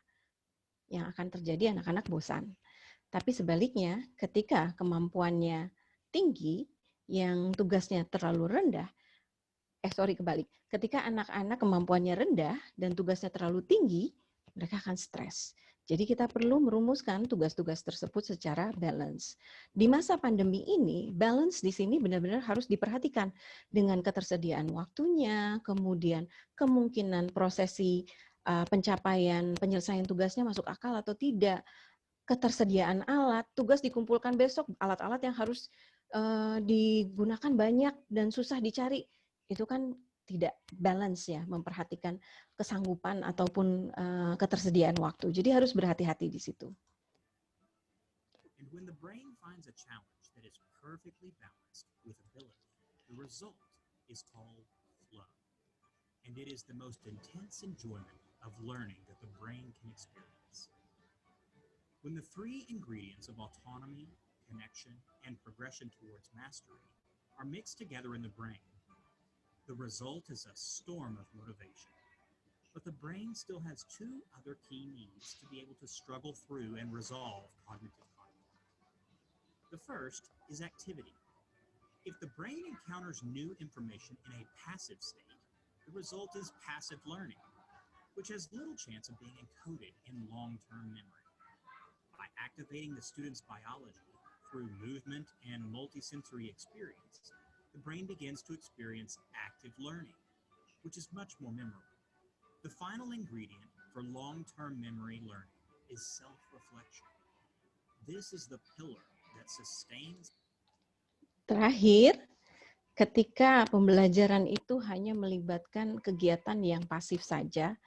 yang akan terjadi anak-anak bosan. Tapi sebaliknya, ketika kemampuannya tinggi, yang tugasnya terlalu rendah, kebalik. Ketika anak-anak kemampuannya rendah dan tugasnya terlalu tinggi, mereka akan stres. Jadi kita perlu merumuskan tugas-tugas tersebut secara balance. Di masa pandemi ini, balance di sini benar-benar harus diperhatikan dengan ketersediaan waktunya, kemudian kemungkinan prosesi pencapaian penyelesaian tugasnya masuk akal atau tidak, ketersediaan alat, tugas dikumpulkan besok, alat-alat yang harus digunakan banyak dan susah dicari, itu kan tidak balance ya, memperhatikan kesanggupan ataupun ketersediaan waktu. Jadi harus berhati-hati di situ. And when the brain finds a challenge that is perfectly balanced with ability, the result is called flow. And it is the most intense enjoyment of learning that the brain can experience. When the three ingredients of autonomy, connection, and progression towards mastery are mixed together in the brain, the result is a storm of motivation. But the brain still has two other key needs to be able to struggle through and resolve cognitive conflict. The first is activity. If the brain encounters new information in a passive state, the result is passive learning, which has little chance of being encoded in long-term memory. By activating the student's biology through movement and multisensory experience, the brain begins to experience active learning, which is much more memorable. The final ingredient for long-term memory learning is self-reflection. This is the pillar that sustains. Terakhir, ketika pembelajaran itu hanya melibatkan kegiatan yang pasif saja,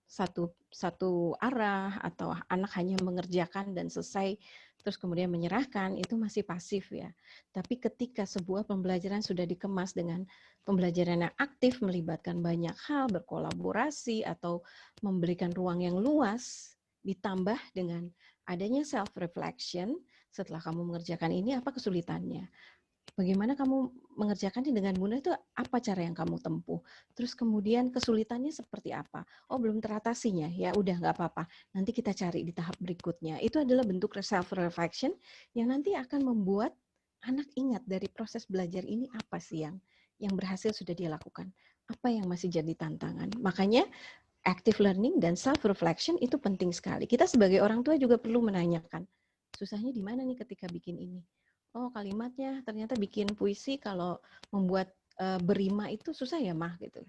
satu arah atau anak hanya mengerjakan dan selesai terus kemudian menyerahkan, itu masih pasif ya. Tapi ketika sebuah pembelajaran sudah dikemas dengan pembelajaran yang aktif, melibatkan banyak hal, berkolaborasi atau memberikan ruang yang luas, ditambah dengan adanya self-reflection, setelah kamu mengerjakan ini apa kesulitannya? Bagaimana kamu mengerjakannya dengan mudah itu apa cara yang kamu tempuh? Terus kemudian kesulitannya seperti apa? Oh belum teratasinya, ya udah nggak apa-apa. Nanti kita cari di tahap berikutnya. Itu adalah bentuk self-reflection yang nanti akan membuat anak ingat dari proses belajar ini apa sih yang berhasil sudah dia lakukan. Apa yang masih jadi tantangan. Makanya active learning dan self-reflection itu penting sekali. Kita sebagai orang tua juga perlu menanyakan, susahnya di mana nih ketika bikin ini? Oh kalimatnya ternyata bikin puisi kalau membuat berima itu susah ya mah gitu.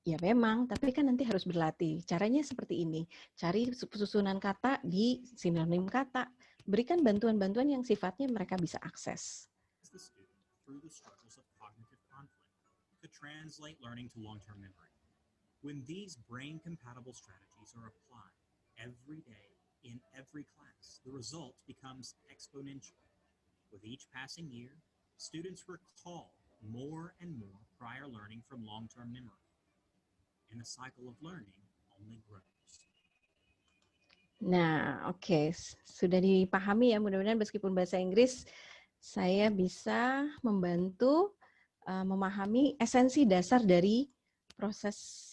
Ya memang, tapi kan nanti harus berlatih. Caranya seperti ini, cari susunan kata di sinonim kata. Berikan bantuan-bantuan yang sifatnya mereka bisa akses. The student through the struggles of cognitive conflict to translate learning to long-term memory. When these brain-compatible strategies are applied every day in every class, the result becomes exponential. With each passing year, students recall more and more prior learning from long-term memory, and the cycle of learning only grows. Nah, oke. Sudah dipahami ya, mudah-mudahan meskipun bahasa Inggris, saya bisa membantu memahami esensi dasar dari proses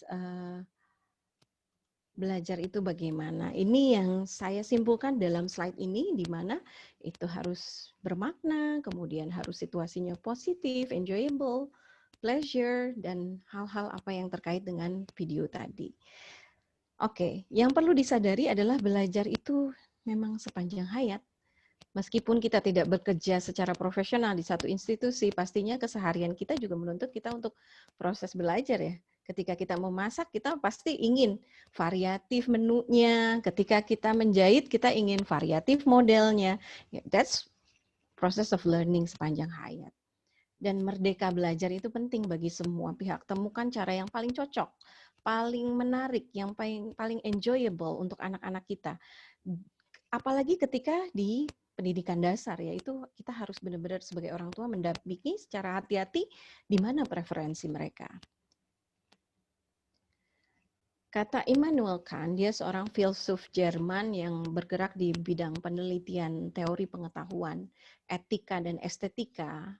belajar itu bagaimana. Ini yang saya simpulkan dalam slide ini, di mana itu harus bermakna, kemudian harus situasinya positif, enjoyable, pleasure, dan hal-hal apa yang terkait dengan video tadi. Oke, yang perlu disadari adalah belajar itu memang sepanjang hayat. Meskipun kita tidak bekerja secara profesional di satu institusi, pastinya keseharian kita juga menuntut kita untuk proses belajar ya. Ketika kita memasak, kita pasti ingin variatif menunya. Ketika kita menjahit, kita ingin variatif modelnya. That's process of learning sepanjang hayat. Dan merdeka belajar itu penting bagi semua pihak. Temukan cara yang paling cocok, paling menarik, yang paling enjoyable untuk anak-anak kita. Apalagi ketika di pendidikan dasar, yaitu kita harus benar-benar sebagai orang tua mendampingi secara hati-hati di mana preferensi mereka. Kata Immanuel Kant, dia seorang filsuf Jerman yang bergerak di bidang penelitian teori pengetahuan, etika, dan estetika.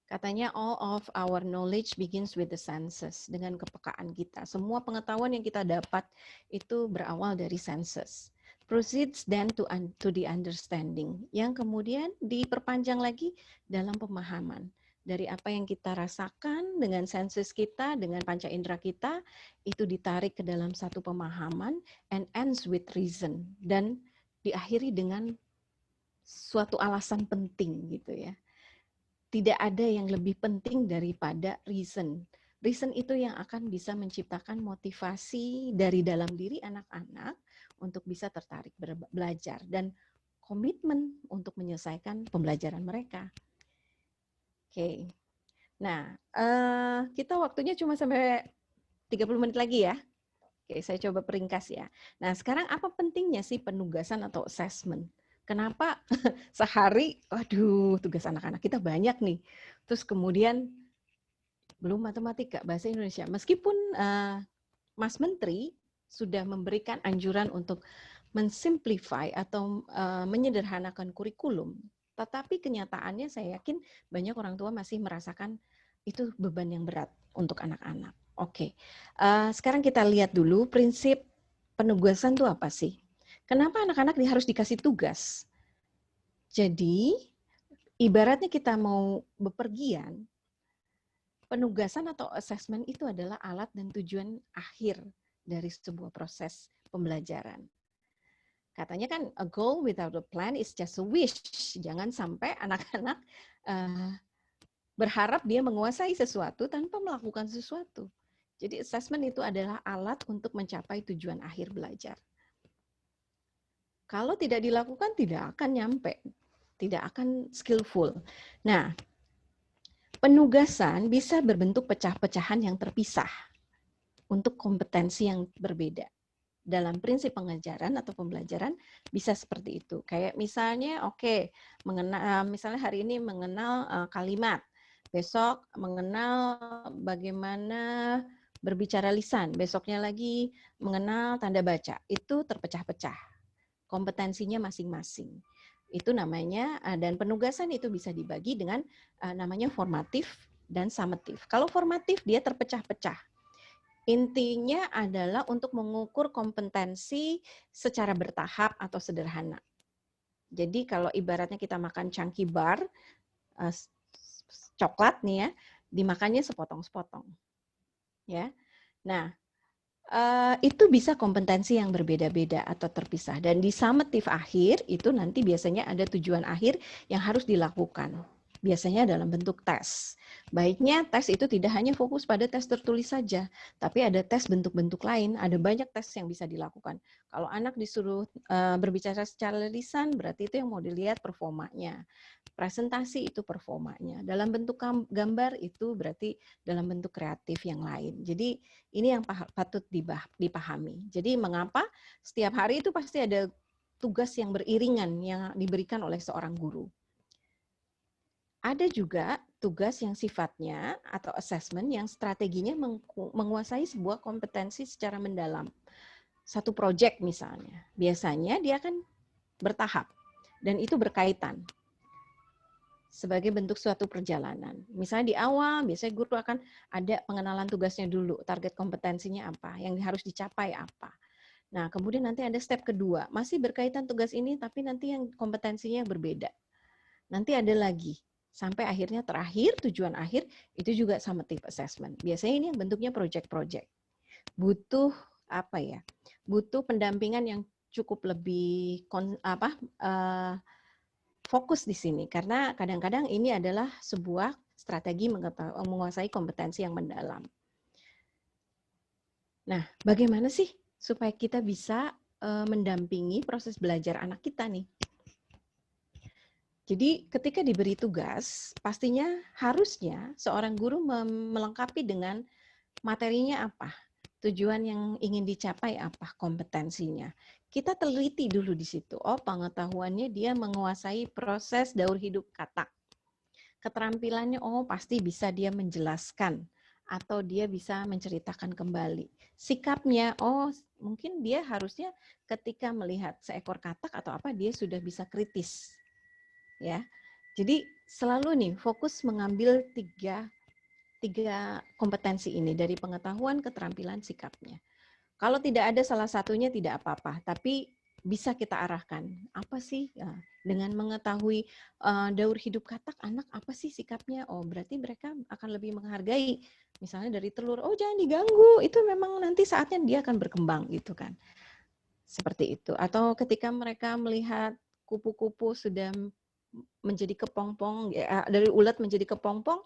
Katanya all of our knowledge begins with the senses, dengan kepekaan kita. Semua pengetahuan yang kita dapat itu berawal dari senses. Proceeds then to the understanding, yang kemudian diperpanjang lagi dalam pemahaman. Dari apa yang kita rasakan dengan senses kita, dengan panca indera kita, itu ditarik ke dalam satu pemahaman and ends with reason, dan diakhiri dengan suatu alasan penting gitu ya. Tidak ada yang lebih penting daripada reason. Reason itu yang akan bisa menciptakan motivasi dari dalam diri anak-anak untuk bisa tertarik belajar dan komitmen untuk menyelesaikan pembelajaran mereka. Oke. Nah, kita waktunya cuma sampai 30 menit lagi ya. Oke, saya coba peringkas ya. Nah, sekarang apa pentingnya sih penugasan atau assessment? Kenapa sehari, waduh, tugas anak-anak kita banyak nih. Terus kemudian belum matematika, bahasa Indonesia. Meskipun Mas Menteri sudah memberikan anjuran untuk mensimplify atau menyederhanakan kurikulum, tetapi kenyataannya saya yakin banyak orang tua masih merasakan itu beban yang berat untuk anak-anak. Oke, sekarang kita lihat dulu prinsip penugasan itu apa sih? Kenapa anak-anak harus dikasih tugas? Jadi, ibaratnya kita mau bepergian, penugasan atau assessment itu adalah alat dan tujuan akhir dari sebuah proses pembelajaran. Katanya kan, a goal without a plan is just a wish. Jangan sampai anak-anak berharap dia menguasai sesuatu tanpa melakukan sesuatu. Jadi assessment itu adalah alat untuk mencapai tujuan akhir belajar. Kalau tidak dilakukan, tidak akan nyampe, tidak akan skillful. Nah, penugasan bisa berbentuk pecah-pecahan yang terpisah untuk kompetensi yang berbeda. Dalam prinsip pengajaran atau pembelajaran bisa seperti itu. Kayak misalnya, misalnya hari ini mengenal kalimat, besok mengenal bagaimana berbicara lisan, besoknya lagi mengenal tanda baca. Itu terpecah-pecah. Kompetensinya masing-masing. Itu namanya, dan penugasan itu bisa dibagi dengan namanya formatif dan summative. Kalau formatif dia terpecah-pecah. Intinya adalah untuk mengukur kompetensi secara bertahap atau sederhana. Jadi kalau ibaratnya kita makan chunky bar, coklat nih ya, dimakannya sepotong-sepotong. Ya. Nah, itu bisa kompetensi yang berbeda-beda atau terpisah. Dan di summative akhir itu nanti biasanya ada tujuan akhir yang harus dilakukan. Biasanya dalam bentuk tes. Baiknya tes itu tidak hanya fokus pada tes tertulis saja, tapi ada tes bentuk-bentuk lain, ada banyak tes yang bisa dilakukan. Kalau anak disuruh berbicara secara lisan, berarti itu yang mau dilihat performanya. Presentasi itu performanya. Dalam bentuk gambar itu berarti dalam bentuk kreatif yang lain. Jadi ini yang patut dipahami. Jadi mengapa setiap hari itu pasti ada tugas yang beriringan yang diberikan oleh seorang guru. Ada juga tugas yang sifatnya atau assessment yang strateginya menguasai sebuah kompetensi secara mendalam. satu proyek misalnya, biasanya dia akan bertahap dan itu berkaitan sebagai bentuk suatu perjalanan. Misalnya di awal, biasanya guru akan ada pengenalan tugasnya dulu, target kompetensinya apa, yang harus dicapai apa. Nah, kemudian nanti ada step kedua, masih berkaitan tugas ini, tapi nanti yang kompetensinya berbeda. Nanti ada lagi, sampai akhirnya terakhir, tujuan akhir, itu juga summative assessment. Biasanya ini yang bentuknya project-project. Butuh apa ya? Butuh pendampingan yang cukup lebih fokus di sini, karena kadang-kadang ini adalah sebuah strategi menguasai kompetensi yang mendalam. Nah, bagaimana sih supaya kita bisa mendampingi proses belajar anak kita nih? Jadi ketika diberi tugas, pastinya harusnya seorang guru melengkapi dengan materinya apa, tujuan yang ingin dicapai apa, kompetensinya. Kita teliti dulu di situ. Oh, pengetahuannya dia menguasai proses daur hidup kata. Keterampilannya, oh pasti bisa dia menjelaskan atau dia bisa menceritakan kembali. Sikapnya, oh mungkin dia harusnya ketika melihat seekor katak atau apa, dia sudah bisa kritis. Ya, jadi selalu nih fokus mengambil tiga kompetensi ini dari pengetahuan, keterampilan, sikapnya. Kalau tidak ada salah satunya tidak apa-apa, tapi bisa kita arahkan. Apa sih ya, dengan mengetahui daur hidup katak anak apa sih sikapnya? Oh, berarti mereka akan lebih menghargai. Misalnya dari telur, oh jangan diganggu, itu memang nanti saatnya dia akan berkembang gitu kan. Seperti itu. Atau ketika mereka melihat kupu-kupu sudah menjadi kepompong, ya, dari ulat menjadi kepompong,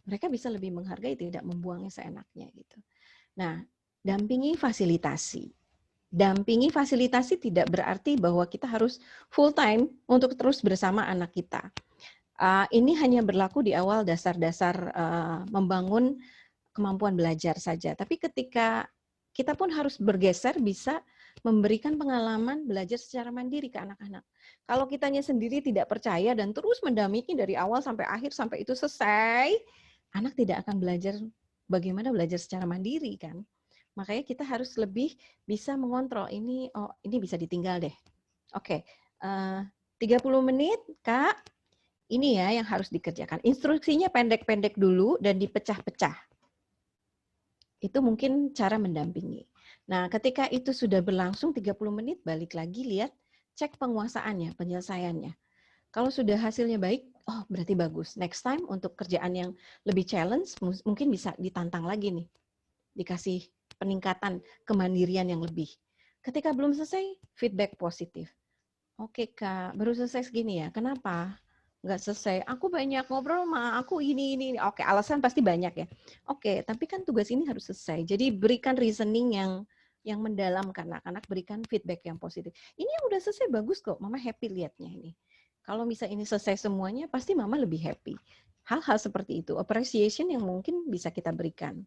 mereka bisa lebih menghargai, tidak membuangnya seenaknya gitu. Nah, dampingi fasilitasi. Dampingi fasilitasi tidak berarti bahwa kita harus full time untuk terus bersama anak kita. Ini hanya berlaku di awal dasar-dasar membangun kemampuan belajar saja. Tapi ketika kita pun harus bergeser, bisa memberikan pengalaman belajar secara mandiri ke anak-anak. Kalau kitanya sendiri tidak percaya dan terus mendampingi dari awal sampai akhir sampai itu selesai, anak tidak akan belajar bagaimana belajar secara mandiri kan. Makanya kita harus lebih bisa mengontrol ini, oh ini bisa ditinggal deh. Oke, 30 menit Kak, ini ya yang harus dikerjakan. Instruksinya pendek-pendek dulu dan dipecah-pecah. Itu mungkin cara mendampingi. Nah, ketika itu sudah berlangsung 30 menit, balik lagi lihat, cek penguasaannya, penyelesaiannya. Kalau sudah hasilnya baik, oh berarti bagus. Next time untuk kerjaan yang lebih challenge, mungkin bisa ditantang lagi nih. Dikasih peningkatan kemandirian yang lebih. Ketika belum selesai, feedback positif. Oke Kak, baru selesai segini ya, kenapa? Nggak selesai, aku banyak ngobrol sama aku ini. Oke, alasan pasti banyak ya. Oke, tapi kan tugas ini harus selesai. Jadi berikan reasoning yang mendalam karena anak-anak, berikan feedback yang positif. Ini yang udah selesai bagus kok, Mama happy lihatnya ini. Kalau misalnya ini selesai semuanya, pasti Mama lebih happy. Hal-hal seperti itu, appreciation yang mungkin bisa kita berikan.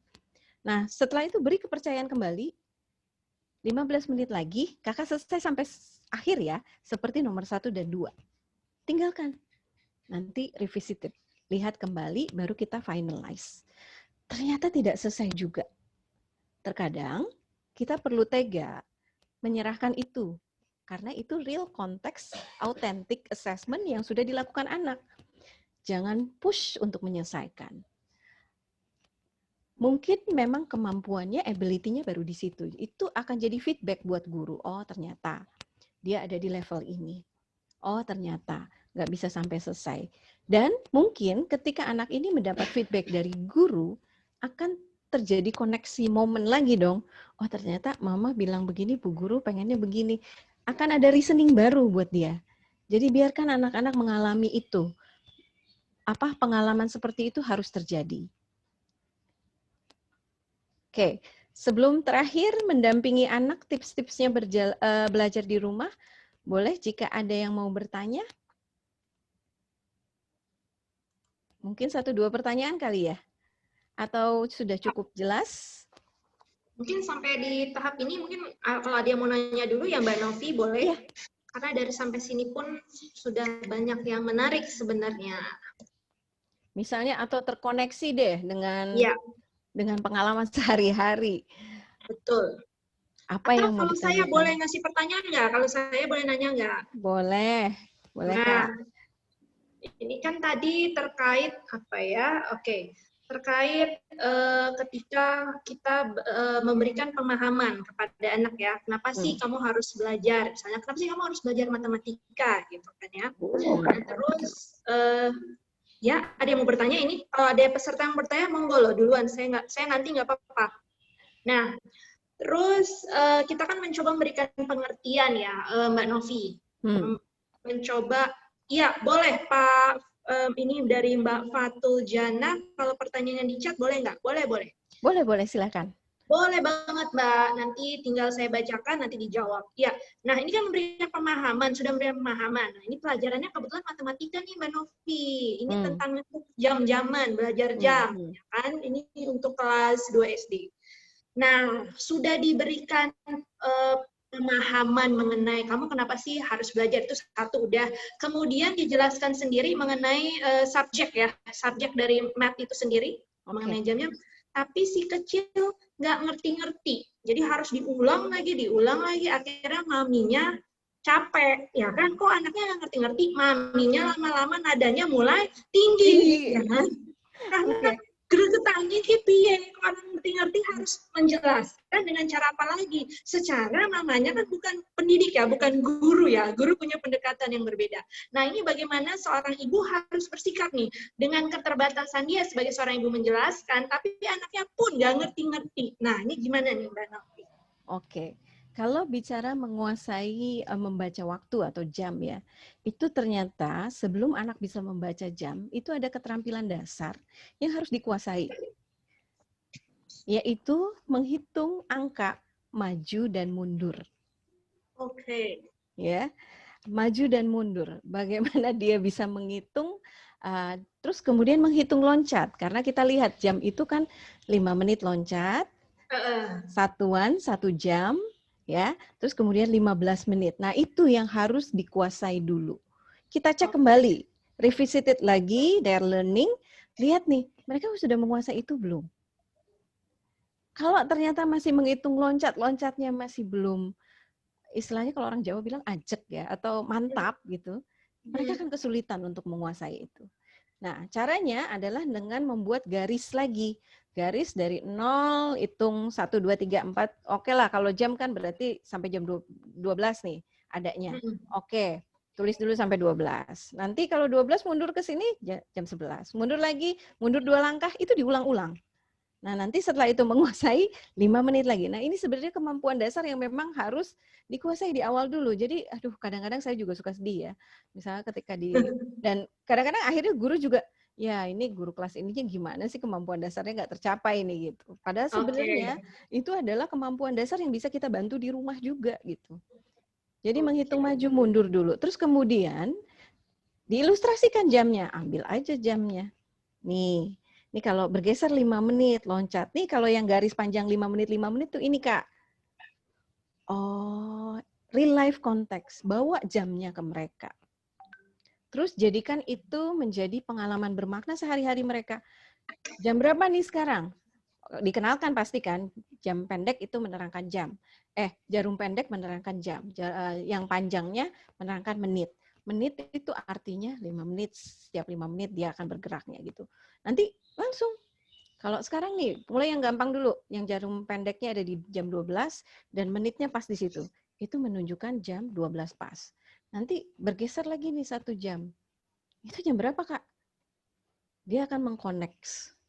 Nah, setelah itu beri kepercayaan kembali, 15 menit lagi, kakak selesai sampai akhir ya, seperti nomor 1 dan 2. Tinggalkan. Nanti revisit, lihat kembali, baru kita finalize. Ternyata tidak selesai juga. Terkadang, kita perlu tega menyerahkan itu. Karena itu real konteks, authentic assessment yang sudah dilakukan anak. Jangan push untuk menyelesaikan. Mungkin memang kemampuannya, ability-nya baru di situ. Itu akan jadi feedback buat guru. Oh, ternyata dia ada di level ini. Oh, ternyata nggak bisa sampai selesai. Dan mungkin ketika anak ini mendapat feedback dari guru, akan terjadi koneksi momen lagi dong. Oh, ternyata Mama bilang begini, Bu Guru pengennya begini. Akan ada reasoning baru buat dia. Jadi biarkan anak-anak mengalami itu. Apa pengalaman seperti itu harus terjadi. Oke, sebelum terakhir mendampingi anak, tips-tipsnya belajar di rumah, boleh jika ada yang mau bertanya? Mungkin 1-2 pertanyaan kali ya? Atau sudah cukup jelas? Mungkin sampai di tahap ini, mungkin kalau ada yang mau nanya dulu ya Mbak Novi, boleh? Ya. Karena dari sampai sini pun sudah banyak yang menarik sebenarnya. Misalnya atau terkoneksi deh dengan Ya. dengan pengalaman sehari-hari. Betul. Apa Atau yang mau kalau saya ditanyakan? boleh ngasih pertanyaan nggak? Kalau saya boleh nanya nggak? Boleh, boleh Nah, Kak. ini kan tadi terkait apa ya? Oke, terkait ketika kita memberikan pemahaman kepada anak ya, kenapa sih kamu harus belajar? Misalnya, kenapa sih kamu harus belajar matematika gitu kan ya? Nah, terus ya ada yang mau bertanya ini? Kalau ada peserta yang bertanya, monggo loh duluan. Saya nanti nggak apa-apa. Nah, terus kita kan mencoba memberikan pengertian ya, Mbak Novi. Mencoba, iya boleh Pak, ini dari Mbak Fatul Jana, kalau pertanyaan di chat boleh nggak? Boleh, boleh. Boleh, silakan. Boleh banget Mbak, nanti tinggal saya bacakan, nanti dijawab. Ya, nah ini kan memberikan pemahaman, sudah memberikan pemahaman. Nah ini pelajarannya kebetulan matematika nih Mbak Novi. Ini tentang jam-jaman, belajar jam, ya kan? Ini untuk kelas 2 SD. Nah, sudah diberikan pemahaman mengenai kamu kenapa sih harus belajar, itu satu udah. Kemudian dijelaskan sendiri mengenai subjek ya, subjek dari math itu sendiri, mengenai jamnya. Tapi si kecil nggak ngerti-ngerti. Jadi harus diulang lagi, akhirnya maminya capek. Ya kan, kok anaknya nggak ngerti-ngerti, maminya lama-lama nadanya mulai tinggi. Ya kan? Karena gregetannya piye, kalau orang ngerti-ngerti harus menjelaskan dengan cara apa lagi? Secara mamanya kan bukan pendidik ya, bukan guru ya. Guru punya pendekatan yang berbeda. Nah ini bagaimana seorang ibu harus bersikap nih, dengan keterbatasan dia sebagai seorang ibu menjelaskan, tapi anaknya pun nggak ngerti-ngerti. Nah ini gimana nih Mbak Novi? Oke. Kalau bicara menguasai membaca waktu atau jam ya, itu ternyata sebelum anak bisa membaca jam, itu ada keterampilan dasar yang harus dikuasai, yaitu menghitung angka maju dan mundur. Oke. Ya, maju dan mundur. Bagaimana dia bisa menghitung, terus kemudian menghitung loncat, karena kita lihat jam itu kan 5 menit loncat, satuan 1 jam, ya, terus kemudian 15 menit. Nah, itu yang harus dikuasai dulu. Kita cek kembali, revisited lagi, their learning, lihat nih, mereka sudah menguasai itu belum? Kalau ternyata masih menghitung loncatnya masih belum, istilahnya kalau orang Jawa bilang ajek ya, atau mantap gitu, mereka akan kesulitan untuk menguasai itu. Nah, caranya adalah dengan membuat garis lagi. Garis dari 0, hitung 1, 2, 3, 4. Oke lah, kalau jam kan berarti sampai jam 12 nih adanya. Oke, tulis dulu sampai 12. Nanti kalau 12 mundur ke sini jam 11. Mundur lagi, mundur 2 langkah, itu diulang-ulang. Nah, nanti setelah itu menguasai 5 menit lagi. Nah, ini sebenarnya kemampuan dasar yang memang harus dikuasai di awal dulu. Jadi, aduh, kadang-kadang saya juga suka sedih ya. Misalnya ketika dan kadang-kadang akhirnya guru juga, ya ini guru kelas ininya gimana sih kemampuan dasarnya nggak tercapai nih gitu. Padahal sebenarnya itu adalah kemampuan dasar yang bisa kita bantu di rumah juga gitu. Jadi menghitung maju mundur dulu. Terus kemudian diilustrasikan jamnya. Ambil aja jamnya. Nih. Ini kalau bergeser 5 menit, loncat. Nih kalau yang garis panjang 5 menit tuh ini Kak. Oh, real life konteks. Bawa jamnya ke mereka. Terus jadikan itu menjadi pengalaman bermakna sehari-hari mereka. Jam berapa nih sekarang? Dikenalkan pasti kan, jam pendek itu menerangkan jam. Jarum pendek menerangkan jam. Yang panjangnya menerangkan menit. Menit itu artinya 5 menit, setiap 5 menit dia akan bergeraknya gitu. Nanti langsung, kalau sekarang nih, mulai yang gampang dulu, yang jarum pendeknya ada di jam 12 dan menitnya pas di situ. Itu menunjukkan jam 12 pas. Nanti bergeser lagi nih 1 jam. Itu jam berapa Kak? Dia akan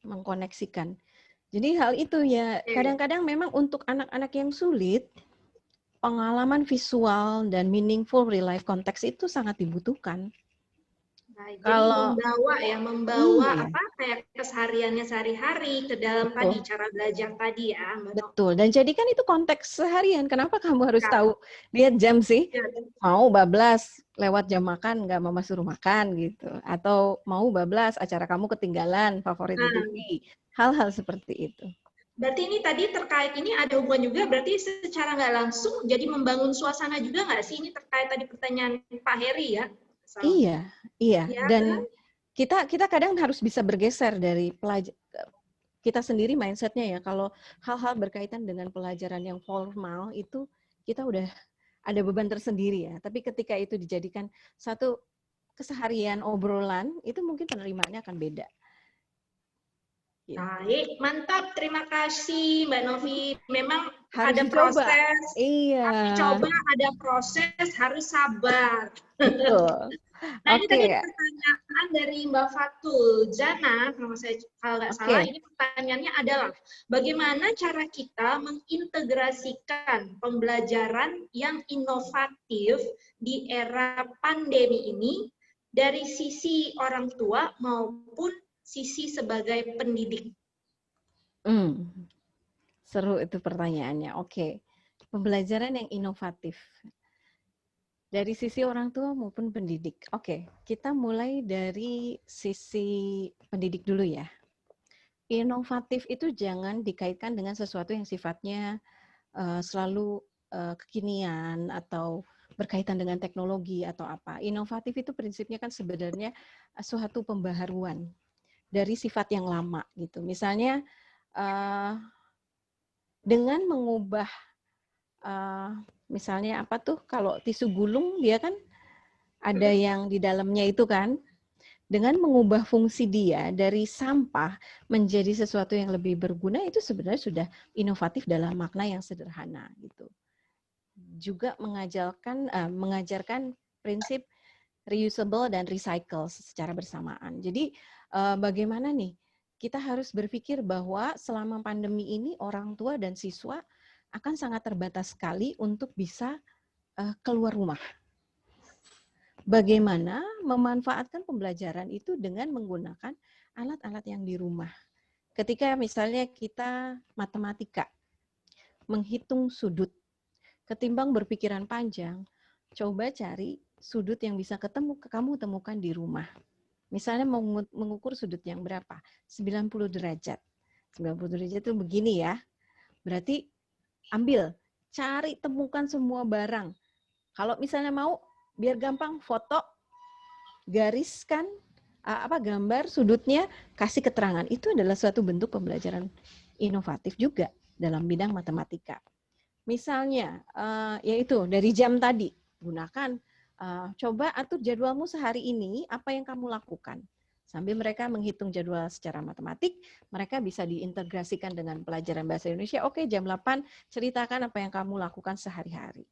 mengkoneksikan. Jadi hal itu ya, kadang-kadang memang untuk anak-anak yang sulit, pengalaman visual dan meaningful real life konteks itu sangat dibutuhkan. Nah, jadi membawa apa kayak kesehariannya sehari-hari ke dalam tadi cara belajar tadi ya. Betul. Dan jadikan itu konteks seharian. Kenapa kamu harus tahu lihat jam sih? Mau bablas lewat jam makan nggak mama suruh makan gitu. Atau mau bablas acara kamu ketinggalan favorit di TV. Hal-hal seperti itu. Berarti ini tadi terkait ini ada hubungan juga, berarti secara nggak langsung jadi membangun suasana juga nggak sih? Ini terkait tadi pertanyaan Pak Heri ya? Iya. Dan kita kadang harus bisa bergeser dari kita sendiri mindsetnya ya, kalau hal-hal berkaitan dengan pelajaran yang formal itu kita udah ada beban tersendiri ya. Tapi ketika itu dijadikan satu keseharian obrolan, itu mungkin penerimaannya akan beda. Gitu. Baik, mantap. Terima kasih Mbak Novi. Memang Harus ada dicoba. proses, Iya. harus dicoba, ada proses, harus sabar. Betul. Nah, ini tadi Oke. pertanyaan dari Mbak Fatul Jana, kalau nggak salah, ini pertanyaannya adalah bagaimana cara kita mengintegrasikan pembelajaran yang inovatif di era pandemi ini dari sisi orang tua maupun sisi sebagai pendidik. Seru itu pertanyaannya. Oke. Pembelajaran yang inovatif dari sisi orang tua maupun pendidik. Oke, kita mulai dari sisi pendidik dulu ya. Inovatif itu jangan dikaitkan dengan sesuatu yang sifatnya selalu kekinian atau berkaitan dengan teknologi atau apa. Inovatif itu prinsipnya kan sebenarnya suatu pembaharuan dari sifat yang lama gitu. Misalnya dengan mengubah misalnya apa tuh, kalau tisu gulung dia kan ada yang di dalamnya itu kan, dengan mengubah fungsi dia dari sampah menjadi sesuatu yang lebih berguna, itu sebenarnya sudah inovatif dalam makna yang sederhana gitu. Juga mengajarkan prinsip reusable dan recycle secara bersamaan. Jadi bagaimana nih kita harus berpikir bahwa selama pandemi ini orang tua dan siswa akan sangat terbatas sekali untuk bisa keluar rumah. Bagaimana memanfaatkan pembelajaran itu dengan menggunakan alat-alat yang di rumah. Ketika misalnya kita matematika, menghitung sudut, ketimbang berpikiran panjang, coba cari sudut yang bisa kamu temukan di rumah. Misalnya mengukur sudut yang berapa? 90 derajat. 90 derajat itu begini ya. Berarti ambil, cari, temukan semua barang. Kalau misalnya mau, biar gampang, foto, gariskan gambar sudutnya, kasih keterangan. Itu adalah suatu bentuk pembelajaran inovatif juga dalam bidang matematika. Misalnya, yaitu dari jam tadi, gunakan, coba atur jadwalmu sehari ini, apa yang kamu lakukan. Sambil mereka menghitung jadwal secara matematik, mereka bisa diintegrasikan dengan pelajaran bahasa Indonesia. Oke, jam 8, ceritakan apa yang kamu lakukan sehari-hari.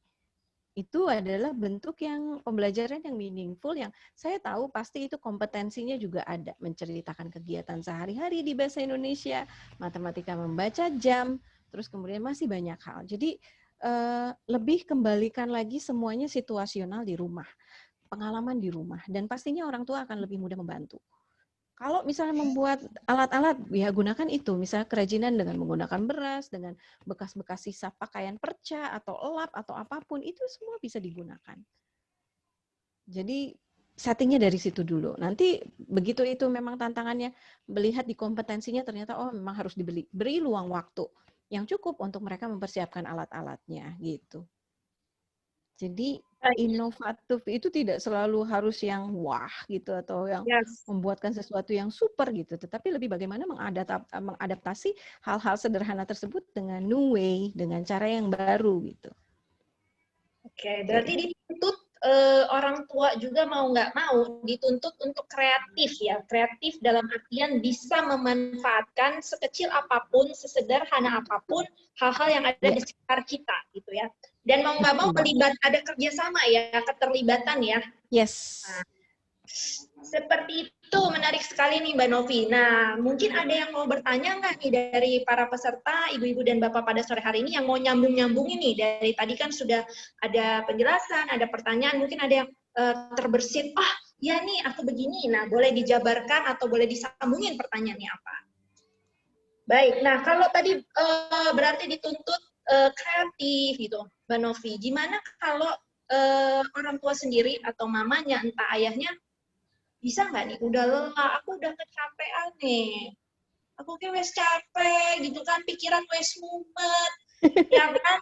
Itu adalah bentuk yang pembelajaran yang meaningful, yang saya tahu pasti itu kompetensinya juga ada. Menceritakan kegiatan sehari-hari di bahasa Indonesia, matematika membaca jam, terus kemudian masih banyak hal. Jadi lebih kembalikan lagi semuanya situasional di rumah, pengalaman di rumah, dan pastinya orang tua akan lebih mudah membantu. Kalau misalnya membuat alat-alat, ya gunakan itu. Misalnya kerajinan dengan menggunakan beras, dengan bekas-bekas sisa pakaian perca, atau elap, atau apapun, itu semua bisa digunakan. Jadi settingnya dari situ dulu. Nanti begitu itu memang tantangannya, melihat di kompetensinya ternyata, oh memang harus beri luang waktu yang cukup untuk mereka mempersiapkan alat-alatnya, gitu. Jadi inovatif itu tidak selalu harus yang wah gitu atau yang membuatkan sesuatu yang super gitu, tetapi lebih bagaimana mengadaptasi hal-hal sederhana tersebut dengan new way, dengan cara yang baru gitu. Oke, berarti dituntut orang tua juga mau nggak mau dituntut untuk kreatif ya, kreatif dalam artian bisa memanfaatkan sekecil apapun, sesederhana apapun hal-hal yang ada di sekitar kita gitu ya. Dan mau nggak mau ada kerjasama ya, keterlibatan ya. Yes. Nah, seperti itu, menarik sekali nih Mbak Novi. Nah, mungkin ada yang mau bertanya nggak nih dari para peserta, ibu-ibu dan bapak pada sore hari ini yang mau nyambung-nyambungin nih. Dari tadi kan sudah ada penjelasan, ada pertanyaan, mungkin ada yang terbersit, ya nih aku begini. Nah, boleh dijabarkan atau boleh disambungin pertanyaannya apa. Baik, nah kalau tadi berarti dituntut kreatif gitu, Mbak Novi. Gimana kalau orang tua sendiri atau mamanya, entah ayahnya, bisa nggak nih, udah lelah, aku udah kecapean nih, aku kayak wes capek gitu kan, pikiran wes mumet, ya kan,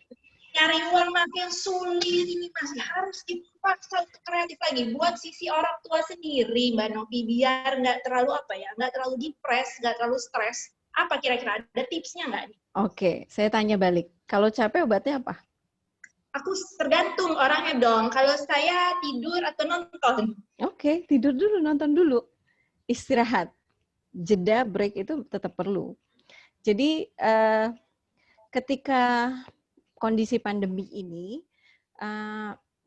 nyari uang makin sulit, ini masih harus dipaksa untuk kreatif lagi, buat sisi orang tua sendiri, Mbak Novi, biar nggak terlalu nggak terlalu depres, nggak terlalu stres, Apa kira-kira, ada tipsnya nggak nih? Oke, saya tanya balik. Kalau capek obatnya apa? Aku tergantung orangnya dong. Kalau saya tidur atau nonton. Oke, tidur dulu, nonton dulu. Istirahat. Jeda, break itu tetap perlu. Jadi ketika kondisi pandemi ini,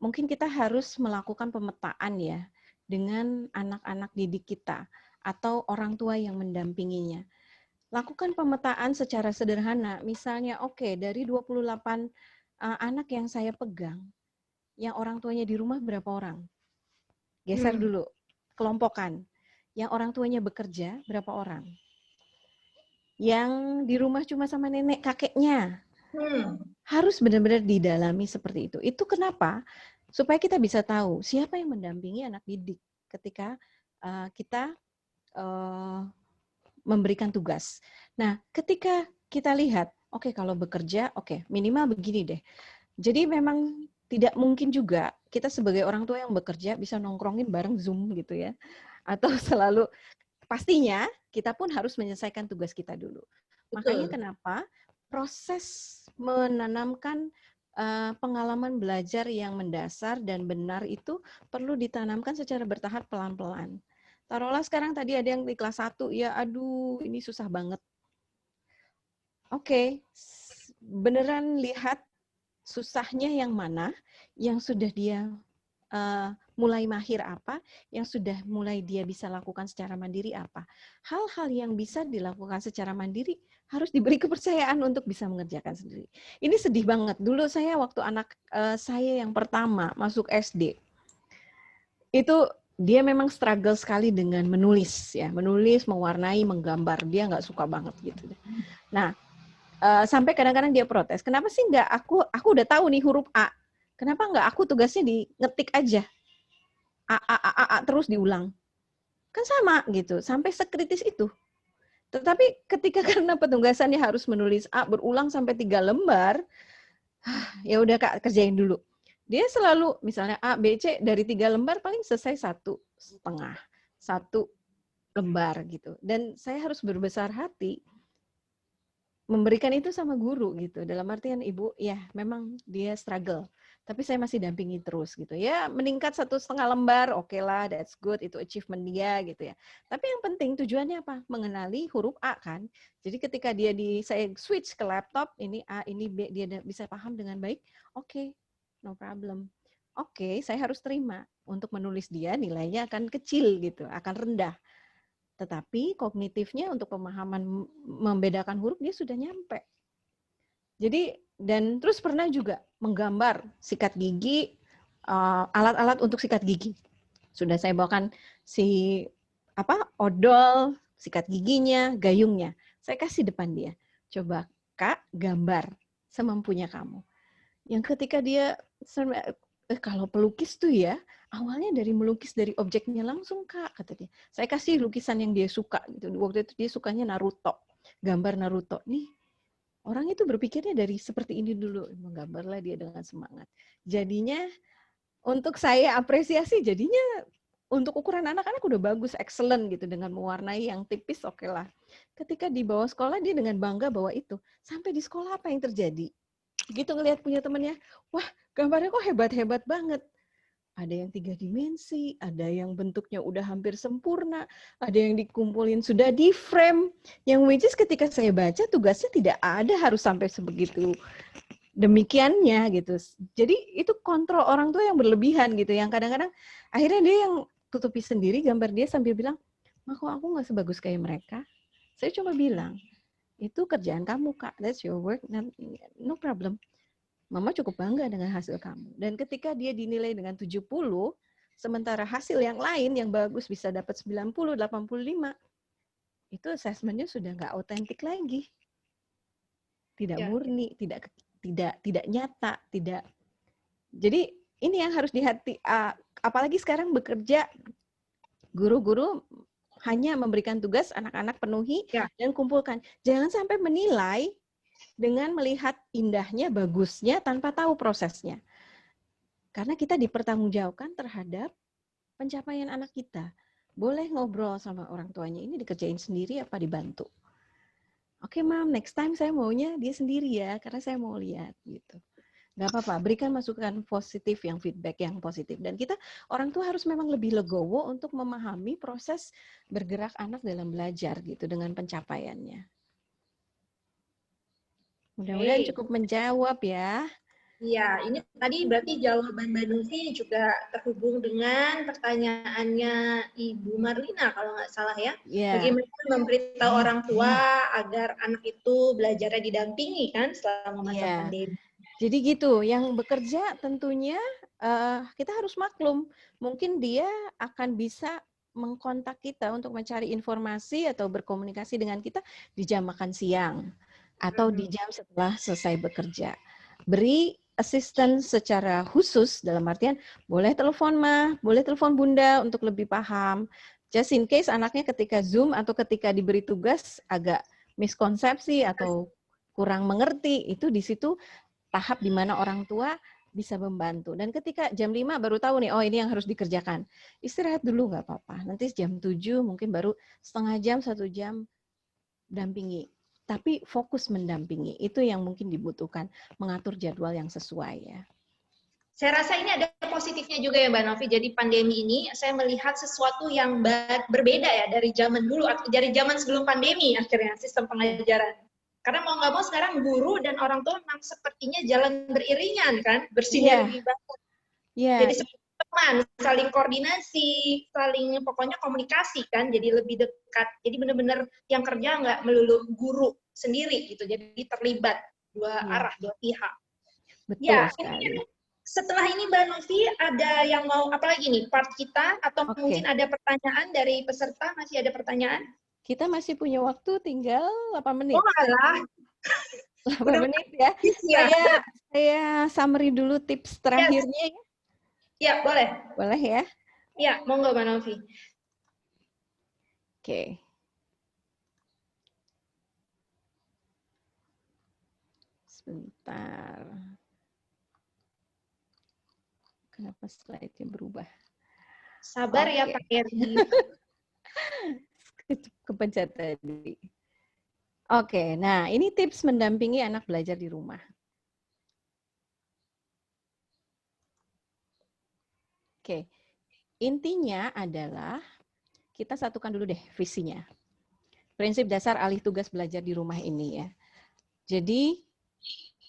mungkin kita harus melakukan pemetaan ya dengan anak-anak didik kita atau orang tua yang mendampinginya. Lakukan pemetaan secara sederhana. Misalnya, oke, dari 28 anak yang saya pegang, yang orang tuanya di rumah berapa orang? Geser dulu, kelompokkan. Yang orang tuanya bekerja, berapa orang? Yang di rumah cuma sama nenek kakeknya. Harus benar-benar didalami seperti itu. Itu kenapa? Supaya kita bisa tahu siapa yang mendampingi anak didik ketika kita memberikan tugas. Nah, ketika kita lihat, oke, kalau bekerja, oke, minimal begini deh. Jadi memang tidak mungkin juga kita sebagai orang tua yang bekerja bisa nongkrongin bareng Zoom gitu ya. Atau selalu, pastinya kita pun harus menyelesaikan tugas kita dulu. Makanya kenapa proses menanamkan pengalaman belajar yang mendasar dan benar itu perlu ditanamkan secara bertahap pelan-pelan. Taruhlah sekarang tadi ada yang di kelas 1, ya aduh ini susah banget. Oke, beneran lihat susahnya yang mana, yang sudah dia mulai mahir apa, yang sudah mulai dia bisa lakukan secara mandiri apa. Hal-hal yang bisa dilakukan secara mandiri harus diberi kepercayaan untuk bisa mengerjakan sendiri. Ini sedih banget. Dulu saya waktu anak saya yang pertama masuk SD, itu dia memang struggle sekali dengan menulis, ya, menulis, mewarnai, menggambar. Dia nggak suka banget gitu. Nah, sampai kadang-kadang dia protes. Kenapa sih nggak aku udah tahu nih huruf A. Kenapa nggak aku tugasnya di ngetik aja? A terus diulang. Kan sama gitu, sampai sekritis itu. Tetapi ketika karena penugasannya harus menulis A berulang sampai 3 lembar, ya udah Kak, kerjain dulu. Dia selalu misalnya A, B, C dari 3 lembar paling selesai 1,5, 1 lembar gitu. Dan saya harus berbesar hati memberikan itu sama guru gitu. Dalam artian Ibu, ya memang dia struggle. Tapi saya masih dampingi terus gitu. Ya meningkat 1,5 lembar, oke lah, that's good, itu achievement dia gitu ya. Tapi yang penting tujuannya apa? Mengenali huruf A kan. Jadi ketika saya switch ke laptop, ini A, ini B, dia bisa paham dengan baik, oke, no problem. Oke, saya harus terima. Untuk menulis dia nilainya akan kecil gitu, akan rendah. Tetapi kognitifnya untuk pemahaman membedakan huruf dia sudah nyampe. Jadi, dan terus pernah juga menggambar sikat gigi, alat-alat untuk sikat gigi. Sudah saya bawakan odol, sikat giginya, gayungnya. Saya kasih depan dia. Coba Kak, gambar semampunya kamu. Yang ketika dia, kalau pelukis tuh ya, awalnya dari melukis dari objeknya langsung Kak, kata dia. Saya kasih lukisan yang dia suka gitu. Waktu itu dia sukanya Naruto, gambar Naruto. Nih, orang itu berpikirnya dari seperti ini dulu, menggambarlah dia dengan semangat. Jadinya untuk saya apresiasi, jadinya untuk ukuran anak-anak udah bagus, excellent gitu, dengan mewarnai yang tipis, oke lah. Ketika di bawah sekolah dia dengan bangga bawa itu. Sampai di sekolah apa yang terjadi? Begitu ngelihat punya temannya, wah gambarnya kok hebat-hebat banget. Ada yang 3 dimensi, ada yang bentuknya udah hampir sempurna, ada yang dikumpulin sudah di frame, yang which is ketika saya baca tugasnya tidak ada harus sampai sebegitu demikiannya gitu. Jadi itu kontrol orang tua yang berlebihan gitu, yang kadang-kadang akhirnya dia yang tutupi sendiri gambar dia sambil bilang, "Ma, kok aku nggak sebagus kayak mereka?" Saya cuma bilang, "Itu kerjaan kamu Kak, that's your work, no problem. Mama cukup bangga dengan hasil kamu." Dan ketika dia dinilai dengan 70, sementara hasil yang lain yang bagus bisa dapat 90, 85, itu assessment-nya sudah nggak otentik lagi. Tidak murni, tidak nyata, tidak. Jadi ini yang harus dihati, apalagi sekarang bekerja, guru-guru hanya memberikan tugas anak-anak penuhi dan kumpulkan. Jangan sampai menilai dengan melihat indahnya, bagusnya, tanpa tahu prosesnya. Karena kita dipertanggungjawabkan terhadap pencapaian anak kita. Boleh ngobrol sama orang tuanya, ini dikerjain sendiri apa dibantu? Oke, Mam, next time saya maunya dia sendiri ya, karena saya mau lihat gitu. Nggak apa-apa, berikan masukan positif, yang feedback yang positif. Dan kita, orang tua harus memang lebih legowo untuk memahami proses bergerak anak dalam belajar gitu, dengan pencapaiannya. Mudah-mudahan cukup menjawab ya. Iya, ini tadi berarti jawaban Mbak Nufi juga terhubung dengan pertanyaannya Ibu Marlina kalau nggak salah ya. Yeah. Bagaimana memberitahu orang tua agar anak itu belajarnya didampingi kan selama masa pandemi. Jadi gitu, yang bekerja tentunya kita harus maklum. Mungkin dia akan bisa mengkontak kita untuk mencari informasi atau berkomunikasi dengan kita di jam makan siang atau di jam setelah selesai bekerja. Beri assistance secara khusus, dalam artian boleh telepon Ma, boleh telepon Bunda untuk lebih paham. Just in case anaknya ketika Zoom atau ketika diberi tugas agak miskonsepsi atau kurang mengerti, itu di situ tahap di mana orang tua bisa membantu. Dan ketika jam 5 baru tahu nih, oh ini yang harus dikerjakan. Istirahat dulu nggak apa-apa. Nanti jam 7 mungkin baru setengah jam, 1 jam dampingi. Tapi fokus mendampingi. Itu yang mungkin dibutuhkan, mengatur jadwal yang sesuai ya. Saya rasa ini ada positifnya juga ya Mbak Novi. Jadi pandemi ini saya melihat sesuatu yang berbeda ya dari zaman dulu, dari zaman sebelum pandemi akhirnya sistem pengajaran. Karena mau nggak mau sekarang guru dan orang tua memang sepertinya jalan beriringan kan, bersinergi banget. Jadi teman, saling koordinasi, saling pokoknya komunikasi kan, jadi lebih dekat. Jadi benar-benar yang kerja nggak melulu guru sendiri gitu, jadi terlibat dua arah, dua pihak. Betul ya, sekali. Setelah ini Mbak Novi ada yang mau apa lagi nih part kita atau mungkin ada pertanyaan dari peserta, masih ada pertanyaan? Kita masih punya waktu tinggal 8 menit. Oh alah. 8 menit ya. Saya summary dulu tips terakhirnya ya. Ya, boleh. Boleh ya? Ya, monggo Mbak Novi. Oke. Sebentar. Kenapa slide-nya berubah? Sabar ya Pak Erdi. Kepencet tadi. Oke, nah ini tips mendampingi anak belajar di rumah. Oke, intinya adalah kita satukan dulu deh visinya. Prinsip dasar alih tugas belajar di rumah ini ya. Jadi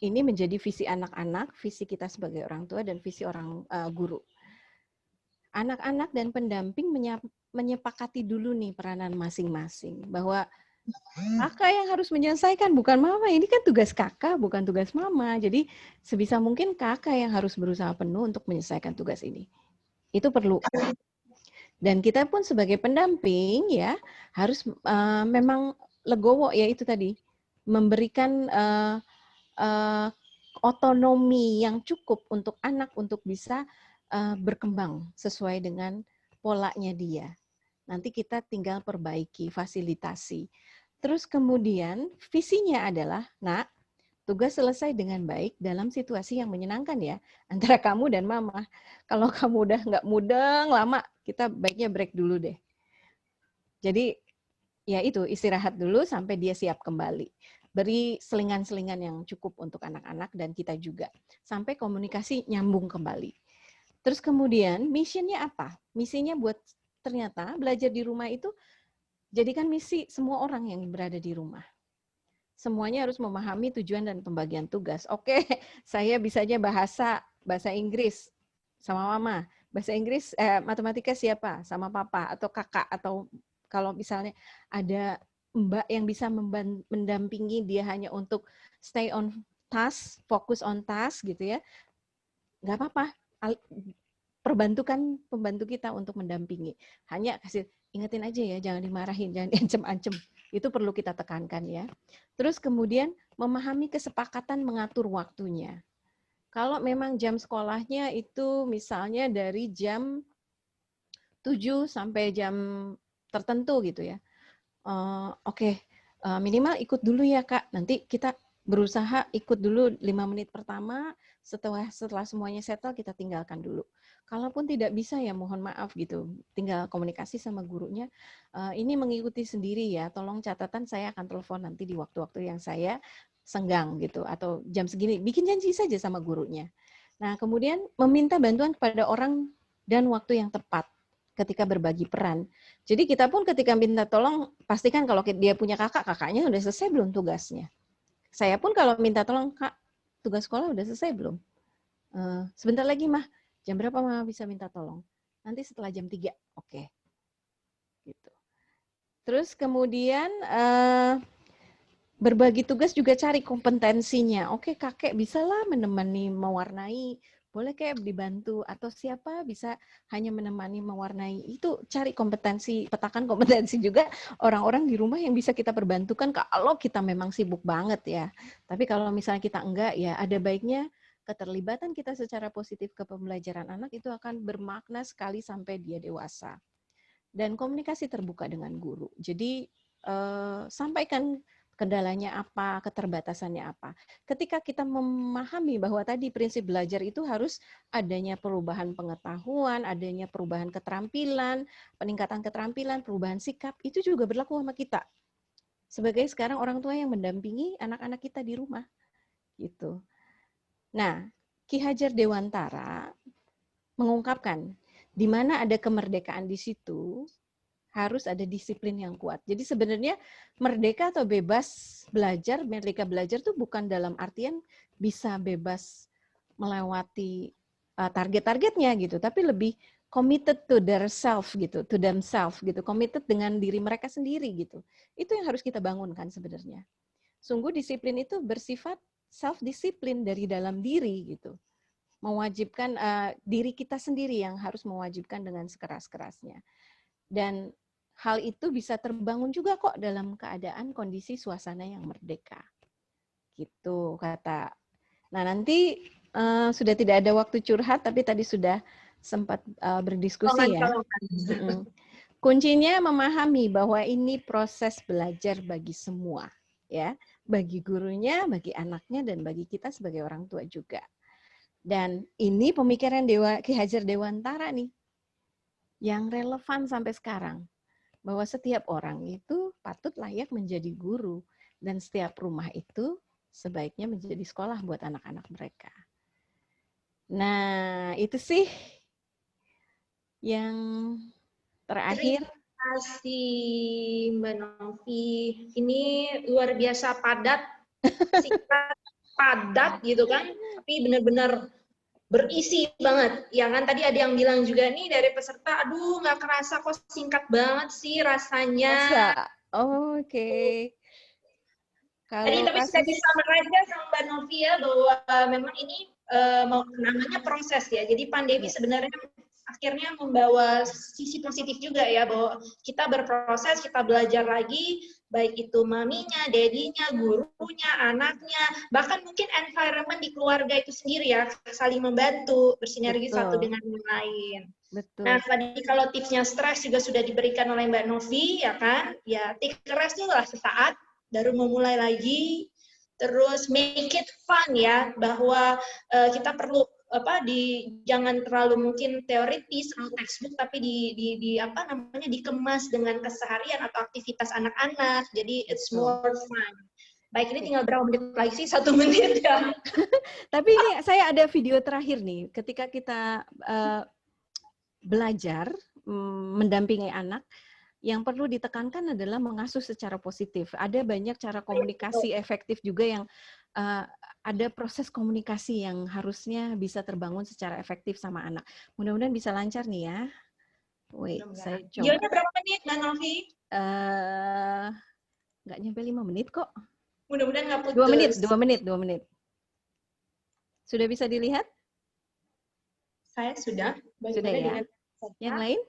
ini menjadi visi anak-anak, visi kita sebagai orang tua, dan visi orang guru. Anak-anak dan pendamping menyepakati dulu nih peranan masing-masing. Bahwa kakak yang harus menyelesaikan, bukan mama. Ini kan tugas kakak, bukan tugas mama. Jadi sebisa mungkin kakak yang harus berusaha penuh untuk menyelesaikan tugas ini. Itu perlu. Dan kita pun sebagai pendamping ya harus memang legowo ya itu tadi. Memberikan otonomi yang cukup untuk anak untuk bisa berkembang sesuai dengan polanya dia. Nanti kita tinggal perbaiki, fasilitasi. Terus kemudian visinya adalah, nak, tugas selesai dengan baik dalam situasi yang menyenangkan ya, antara kamu dan mama. Kalau kamu udah nggak mudeng lama, kita baiknya break dulu deh. Jadi ya itu, istirahat dulu sampai dia siap kembali. Beri selingan-selingan yang cukup untuk anak-anak dan kita juga. Sampai komunikasi nyambung kembali. Terus kemudian misinya apa? Misinya buat ternyata belajar di rumah itu jadikan misi semua orang yang berada di rumah. Semuanya harus memahami tujuan dan pembagian tugas. Oke, saya bisanya bahasa Inggris sama mama. Bahasa Inggris, matematika siapa? Sama papa atau kakak, atau kalau misalnya ada mbak yang bisa mendampingi dia hanya untuk stay on task, fokus on task gitu ya, nggak apa-apa. Perbantukan pembantu kita untuk mendampingi. Hanya kasih, ingetin aja ya, jangan dimarahin, jangan diancem-ancem. Itu perlu kita tekankan ya. Terus kemudian memahami kesepakatan mengatur waktunya. Kalau memang jam sekolahnya itu misalnya dari jam 7 sampai jam tertentu gitu ya. Minimal ikut dulu ya Kak. Nanti kita berusaha ikut dulu 5 menit pertama, setelah semuanya settle kita tinggalkan dulu. Kalaupun tidak bisa ya mohon maaf gitu, tinggal komunikasi sama gurunya. Ini mengikuti sendiri ya, tolong catatan saya akan telepon nanti di waktu-waktu yang saya senggang gitu, atau jam segini, bikin janji saja sama gurunya. Nah, kemudian meminta bantuan kepada orang dan waktu yang tepat ketika berbagi peran. Jadi kita pun ketika minta tolong, pastikan kalau dia punya kakak, kakaknya udah selesai belum tugasnya. Saya pun kalau minta tolong, Kak, tugas sekolah udah selesai belum? Sebentar lagi, Mah. Jam berapa Mah bisa minta tolong? Nanti setelah jam 3. Oke. Gitu. Terus kemudian berbagi tugas juga cari kompetensinya. Oke, kakek bisalah menemani mewarnai, boleh kayak dibantu, atau siapa bisa hanya menemani mewarnai. Itu cari kompetensi, petakan kompetensi juga orang-orang di rumah yang bisa kita perbantukan kalau kita memang sibuk banget ya. Tapi kalau misalnya kita enggak, ya ada baiknya keterlibatan kita secara positif ke pembelajaran anak itu akan bermakna sekali sampai dia dewasa. Dan komunikasi terbuka dengan guru. Jadi sampaikan kendalanya apa, keterbatasannya apa. Ketika kita memahami bahwa tadi prinsip belajar itu harus adanya perubahan pengetahuan, adanya perubahan keterampilan, peningkatan keterampilan, perubahan sikap, itu juga berlaku sama kita. Sebagai sekarang orang tua yang mendampingi anak-anak kita di rumah. Gitu. Nah, Ki Hajar Dewantara mengungkapkan di mana ada kemerdekaan di situ, harus ada disiplin yang kuat. Jadi sebenarnya merdeka atau bebas belajar, merdeka belajar itu bukan dalam artian bisa bebas melewati target-targetnya gitu, tapi lebih committed to their self gitu, to themselves gitu, committed dengan diri mereka sendiri gitu. Itu yang harus kita bangunkan sebenarnya. Sungguh disiplin itu bersifat self disiplin dari dalam diri gitu. Mewajibkan diri kita sendiri yang harus mewajibkan dengan sekeras-kerasnya. Dan hal itu bisa terbangun juga kok dalam keadaan kondisi suasana yang merdeka. Gitu kata. Nah, nanti sudah tidak ada waktu curhat, tapi tadi sudah sempat berdiskusi ya. Kuncinya memahami bahwa ini proses belajar bagi semua, ya, bagi gurunya, bagi anaknya, dan bagi kita sebagai orang tua juga. Dan ini pemikiran Ki Hajar Dewantara nih, yang relevan sampai sekarang. Bahwa setiap orang itu patut layak menjadi guru, dan setiap rumah itu sebaiknya menjadi sekolah buat anak-anak mereka. Nah, itu sih yang terakhir. Terima kasih Mbak Novi. Ini luar biasa padat, singkat, padat gitu kan, tapi benar-benar berisi banget. Ya kan tadi ada yang bilang juga nih dari peserta, aduh nggak kerasa kok singkat banget sih rasanya. Oke. Tadi tapi sudah bisa meraja sama Mbak Novia bahwa memang ini namanya proses ya. Jadi pandemi sebenarnya akhirnya membawa sisi positif juga ya, bahwa kita berproses, kita belajar lagi, baik itu maminya, dedinya, gurunya, anaknya, bahkan mungkin environment di keluarga itu sendiri ya, saling membantu, bersinergi satu dengan yang lain. Betul. Nah, tadi kalau tipsnya stres juga sudah diberikan oleh Mbak Novi, ya kan? Ya, take a rest dulu lah sesaat, baru memulai lagi. Terus make it fun ya, bahwa kita perlu jangan terlalu mungkin teoritis atau textbook, tapi dikemas dengan keseharian atau aktivitas anak-anak. Jadi it's more fun. Baik, ini tinggal berapa menit lagi sih? 1 menit ya. Tapi ini saya ada video terakhir nih, ketika kita belajar mendampingi anak, yang perlu ditekankan adalah mengasuh secara positif. Ada banyak cara komunikasi efektif juga yang ada proses komunikasi yang harusnya bisa terbangun secara efektif sama anak. Mudah-mudahan bisa lancar nih ya. Wait, saya coba. Videonya berapa menit, Mbak Novi? Nggak nyampe 5 menit kok. Mudah-mudahan nggak putus. 2 menit. Sudah bisa dilihat? Saya sudah. Sudah ya. Yang lain?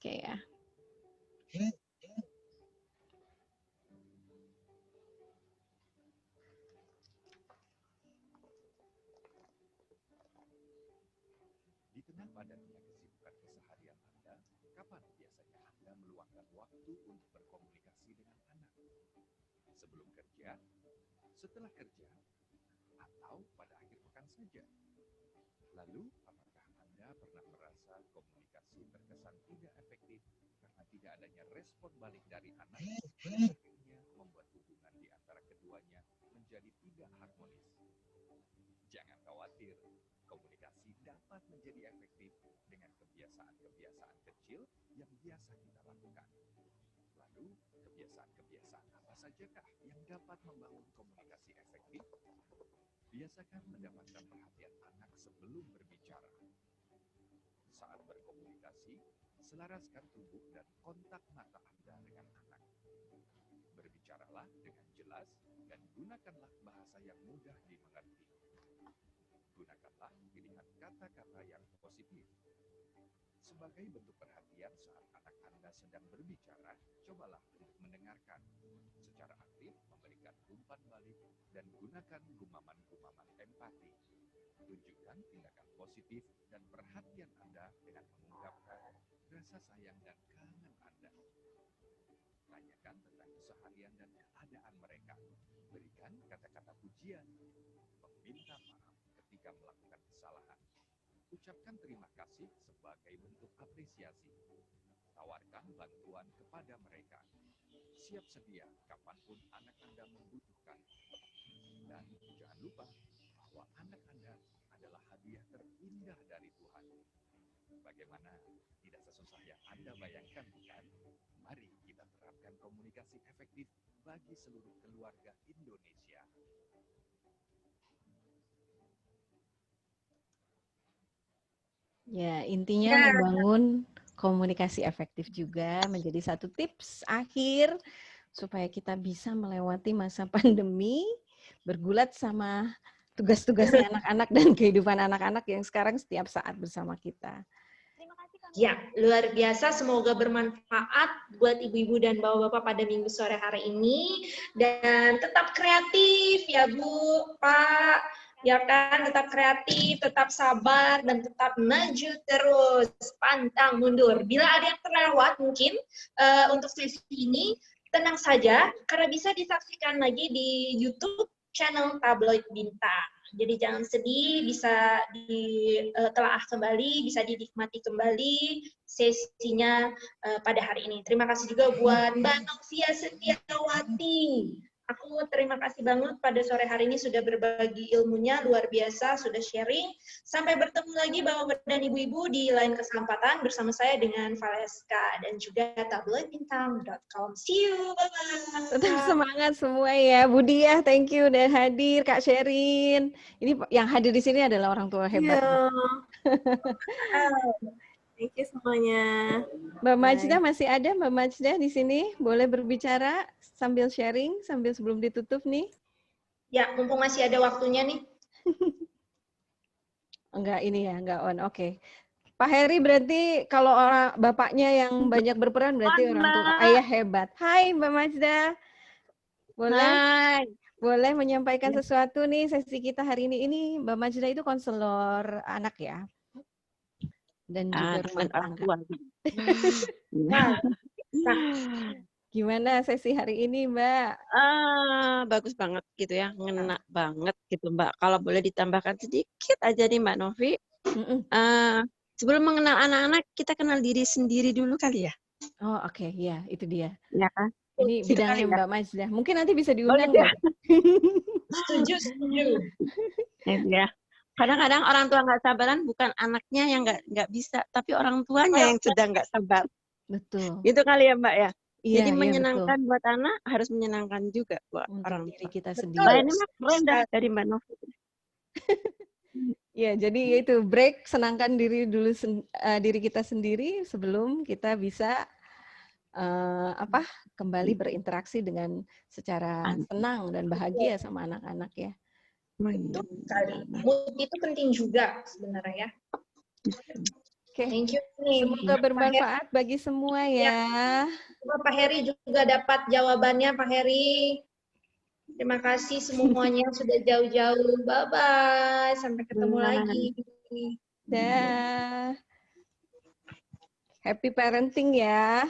Oke ya. Di tengah padatnya kesibukan keseharian Anda, kapan biasanya Anda meluangkan waktu untuk berkomunikasi dengan anak? Sebelum kerja, setelah kerja, atau pada akhir pekan saja? Lalu, apakah Anda pernah merasa komunikasi terkesan tidak efektif karena tidak adanya respon balik dari anak dan akhirnya membuat hubungan di antara keduanya menjadi tidak harmonis? Jangan khawatir, komunikasi dapat menjadi efektif dengan kebiasaan-kebiasaan kecil yang biasa kita lakukan. Lalu, kebiasaan-kebiasaan apa sajakah yang dapat membangun komunikasi efektif? Biasakan mendapatkan perhatian anak sebelum berbicara. Saat berkomunikasi, selaraskan tubuh dan kontak mata Anda dengan anak. Berbicaralah dengan jelas dan gunakanlah bahasa yang mudah dimengerti. Gunakanlah pilihan kata-kata yang positif. Sebagai bentuk perhatian saat anak Anda sedang berbicara, cobalah untuk mendengarkan. Secara aktif memberikan umpan balik dan gunakan gumaman-gumaman empati. Tunjukkan tindakan positif dan perhatian Anda dengan mengungkapkan rasa sayang dan kangen Anda. Tanyakan tentang keseharian dan keadaan mereka. Berikan kata-kata pujian. Meminta maaf ketika melakukan kesalahan. Ucapkan terima kasih sebagai bentuk apresiasi. Tawarkan bantuan kepada mereka. Siap sedia kapanpun anak Anda membutuhkan. Dan jangan lupa bahwa anak Anda adalah hadiah terindah dari Tuhan. Bagaimana? Tidak sesusah yang Anda bayangkan, bukan? Mari kita terapkan komunikasi efektif bagi seluruh keluarga Indonesia. Ya, intinya membangun komunikasi efektif juga menjadi satu tips akhir supaya kita bisa melewati masa pandemi, bergulat sama tugas-tugasnya anak-anak dan kehidupan anak-anak yang sekarang setiap saat bersama kita. Ya, luar biasa. Semoga bermanfaat buat ibu-ibu dan bapak-bapak pada minggu sore hari ini. Dan tetap kreatif ya Bu, Pak. Ya kan, tetap kreatif, tetap sabar, dan tetap maju terus, pantang mundur. Bila ada yang terlewat mungkin untuk sesi ini, tenang saja, karena bisa disaksikan lagi di YouTube channel Tabloid Bintang. Jadi jangan sedih, bisa ditelaah kembali, bisa dinikmati kembali sesinya pada hari ini. Terima kasih juga buat Mbak Novia Setiawati. Aku terima kasih banget pada sore hari ini sudah berbagi ilmunya, luar biasa, sudah sharing. Sampai bertemu lagi Bapak dan Ibu-Ibu di lain kesempatan bersama saya dengan Valeska dan juga tabloidbintang.com. See you, bye-bye. Tetap semangat semua ya. Budi ya, thank you udah hadir, Kak Sherin. Ini yang hadir di sini adalah orang tua hebat. Thank you semuanya. Mbak Majda masih ada? Mbak Majda di sini boleh berbicara sambil sharing, sambil sebelum ditutup nih. Ya, mumpung masih ada waktunya nih. Enggak ini ya, enggak on. Oke. Pak Heri berarti kalau orang bapaknya yang banyak berperan berarti orang tua ayah hebat. Hai Mbak Majda. Boleh menyampaikan sesuatu nih sesi kita hari ini. Ini Mbak Majda itu konselor anak ya. Dan juga rumah tangga. Gimana sesi hari ini, Mbak? Bagus banget gitu ya, ngena banget gitu, Mbak. Kalau boleh ditambahkan sedikit aja nih, Mbak Novi. Sebelum mengenal anak-anak, kita kenal diri sendiri dulu kali ya. Oh, oke, ya, itu dia. Ya kan? Ini bidangnya Mbak Majda. Mungkin nanti bisa diundang, Mbak. Setuju. Ya. Kadang-kadang orang tua nggak sabaran bukan anaknya yang nggak bisa, tapi orang tuanya yang sedang nggak sabar. Betul. Gitu kali ya, Mbak ya. Iya, jadi menyenangkan betul. buat anak harus menyenangkan juga buat orang diri tua. kita sendiri. Nah, ini mah keren dah dari Mbak Novi. Ya, jadi itu break, senangkan diri dulu diri kita sendiri sebelum kita bisa kembali berinteraksi dengan secara tenang dan bahagia sama anak-anak ya. Betul sekali. Mood itu penting juga sebenarnya ya. Oke. Thank you. Semoga bermanfaat bagi semua ya. Pak Heri juga dapat jawabannya, Pak Heri. Terima kasih semuanya sudah jauh-jauh. Bye-bye. Sampai ketemu lagi. Dah. Happy parenting ya.